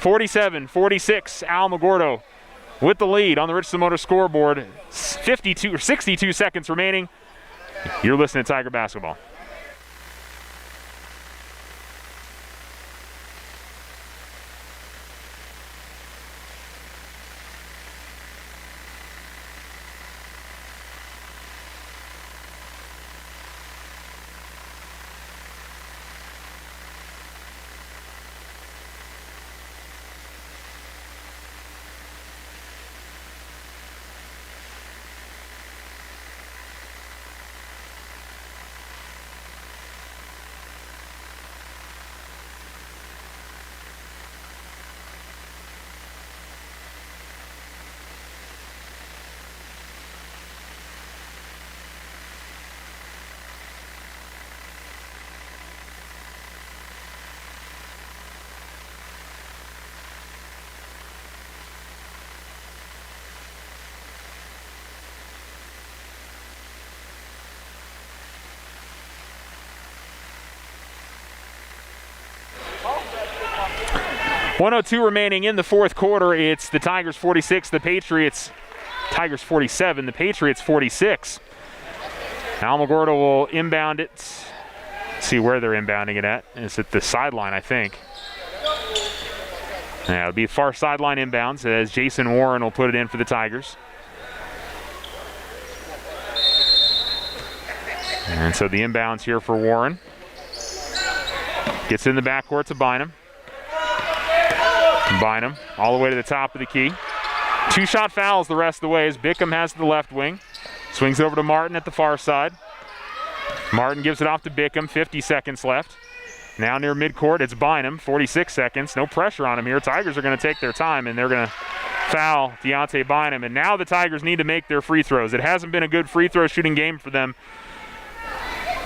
47-46, Alamogordo with the lead on the Richardson Motor scoreboard. 62 seconds remaining. You're listening to Tiger Basketball. .102 remaining in the fourth quarter. It's the Tigers 46, the Tigers 47, the Patriots 46. Alamogordo will inbound it. Let's see where they're inbounding it at. It's at the sideline, I think. Yeah, it'll be far sideline inbounds as Jason Warren will put it in for the Tigers. And so the inbounds here for Warren. Gets in the backcourt to Bynum. Bynum all the way to the top of the key. Two-shot fouls the rest of the way as Bickham has the left wing. Swings it over to Martin at the far side. Martin gives it off to Bickham, 50 seconds left. Now near midcourt, it's Bynum, 46 seconds. No pressure on him here. Tigers are going to take their time, and they're going to foul Deontay Bynum. And now the Tigers need to make their free throws. It hasn't been a good free throw shooting game for them.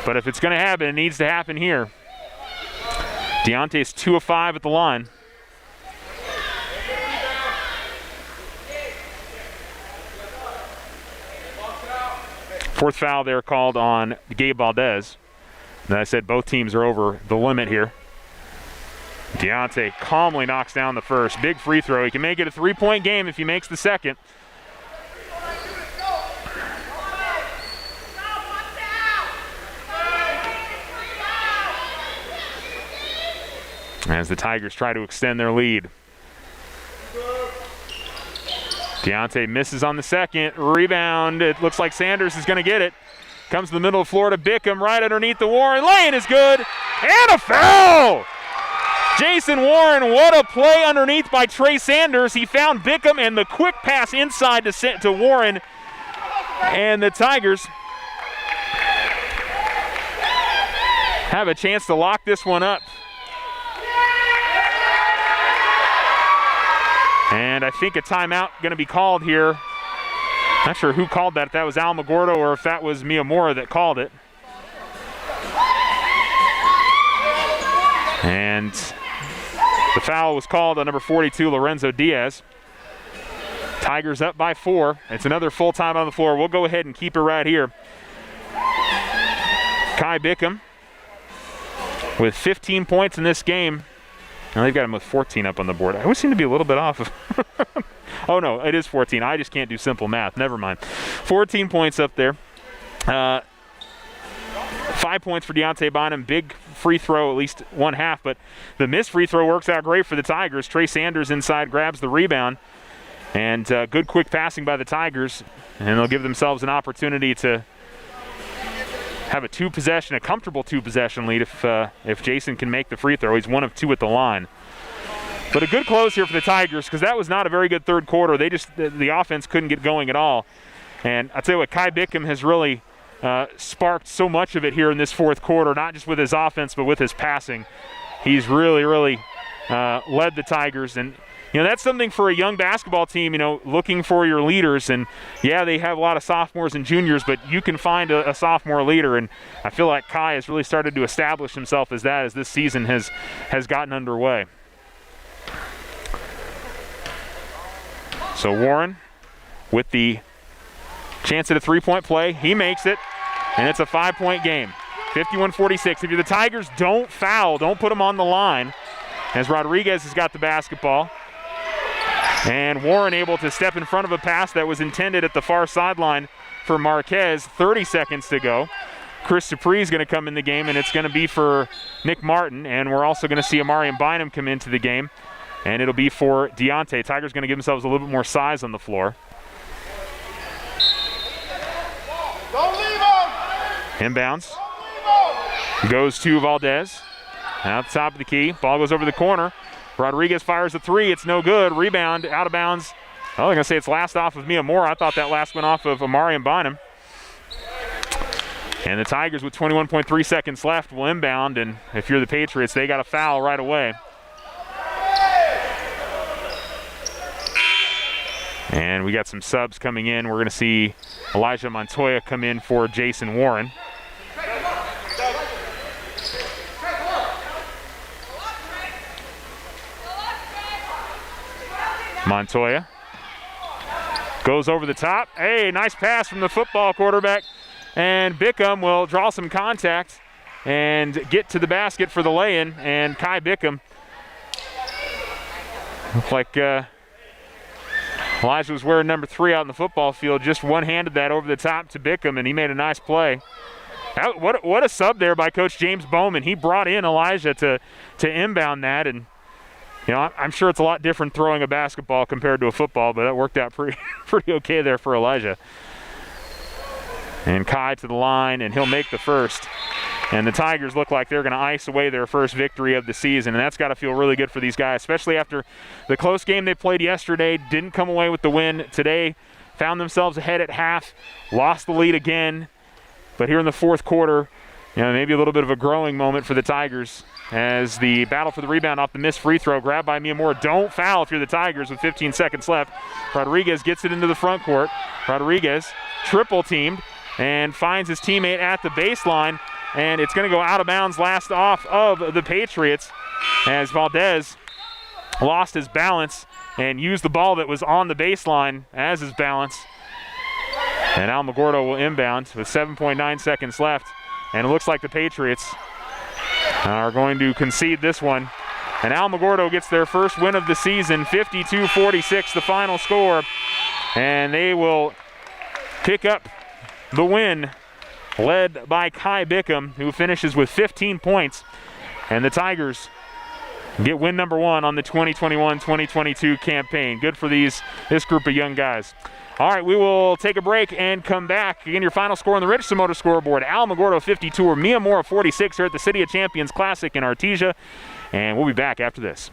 But if it's going to happen, it needs to happen here. Deontay's 2 of 5 at the line. Fourth foul there called on Gabe Valdez. And I said both teams are over the limit here. Deontay calmly knocks down the first. Big free throw. He can make it a 3-point game if he makes the second. As the Tigers try to extend their lead. Deontay misses on the second. Rebound. It looks like Sanders is going to get it. Comes to the middle of the floor to Bickham, right underneath the Warren. Lane is good. And a foul! Jason Warren, what a play underneath by Trey Sanders. He found Bickham and the quick pass inside to Warren. And the Tigers have a chance to lock this one up. And I think a timeout going to be called here. Not sure who called that, if that was Alamogordo or if that was Miyamurs that called it. And the foul was called on number 42, Lorenzo Diaz. Tigers up by 4. It's another full time on the floor. We'll go ahead and keep it right here. Kai Bickham with 15 points in this game. Now they've got him with 14 up on the board. I always seem to be a little bit off. Oh no, it is 14. I just can't do simple math. Never mind. 14 points up there. 5 points for Deontay Bynum. Big free throw, at least one half, but the missed free throw works out great for the Tigers. Trey Sanders inside grabs the rebound, and good quick passing by the Tigers, and they'll give themselves an opportunity to have a comfortable two-possession lead if Jason can make the free throw. He's 1 of 2 at the line. But a good close here for the Tigers, because that was not a very good third quarter. The offense couldn't get going at all. And I'll tell you what, Kai Bickham has really sparked so much of it here in this fourth quarter, not just with his offense, but with his passing. He's really led the Tigers. And, that's something for a young basketball team, looking for your leaders. And, yeah, they have a lot of sophomores and juniors, but you can find a sophomore leader. And I feel like Kai has really started to establish himself as that as this season has gotten underway. So Warren with the chance at a 3-point play. He makes it, and it's a 5-point game. 51-46. If you're the Tigers, don't foul. Don't put them on the line, as Rodriguez has got the basketball. And Warren able to step in front of a pass that was intended at the far sideline for Marquez. 30 seconds to go. Chris Dupree is going to come in the game, and it's going to be for Nick Martin. And we're also going to see Amarian Bynum come into the game, and it'll be for Deontay. Tigers going to give themselves a little bit more size on the floor. Don't leave him. Inbounds. Goes to Valdez. Out the top of the key. Ball goes over the corner. Rodriguez fires a 3. It's no good. Rebound out of bounds. I was going to say it's last off of Miyamurs. I thought that last went off of Amarian Bynum. And the Tigers with 21.3 seconds left will inbound. And if you're the Patriots, they got a foul right away. And we got some subs coming in. We're going to see Elijah Montoya come in for Jason Warren. Montoya goes over the top. Hey, nice pass from the football quarterback. And Bickham will draw some contact and get to the basket for the lay-in. And Kai Bickham, looked like Elijah was wearing number 3 out in the football field, just one-handed that over the top to Bickham, and he made a nice play. What a sub there by Coach James Bowman. He brought in Elijah to inbound that, and you know, I'm sure it's a lot different throwing a basketball compared to a football, but that worked out pretty okay there for Elijah. And Kai to the line, and he'll make the first. And the Tigers look like they're going to ice away their first victory of the season, and that's got to feel really good for these guys, especially after the close game they played yesterday, didn't come away with the win today, found themselves ahead at half, lost the lead again. But here in the fourth quarter, you know, maybe a little bit of a growing moment for the Tigers as the battle for the rebound off the missed free throw, grabbed by Miyamurs. Don't foul if you're the Tigers with 15 seconds left. Rodriguez gets it into the front court. Rodriguez triple teamed and finds his teammate at the baseline, and it's going to go out of bounds last off of the Patriots as Valdez lost his balance and used the ball that was on the baseline as his balance. And Alamogordo will inbound with 7.9 seconds left, and it looks like the Patriots are going to concede this one. And Alamogordo gets their first win of the season, 52-46 the final score, and they will pick up the win, led by Kai Bickham, who finishes with 15 points. And the Tigers get win number 1 on the 2021-2022 campaign. Good for this group of young guys. All right, we will take a break and come back. Again, your final score on the Richardson Motor scoreboard: Alamogordo 52 or Miyamurs 46 here at the City of Champions Classic in Artesia. And we'll be back after this.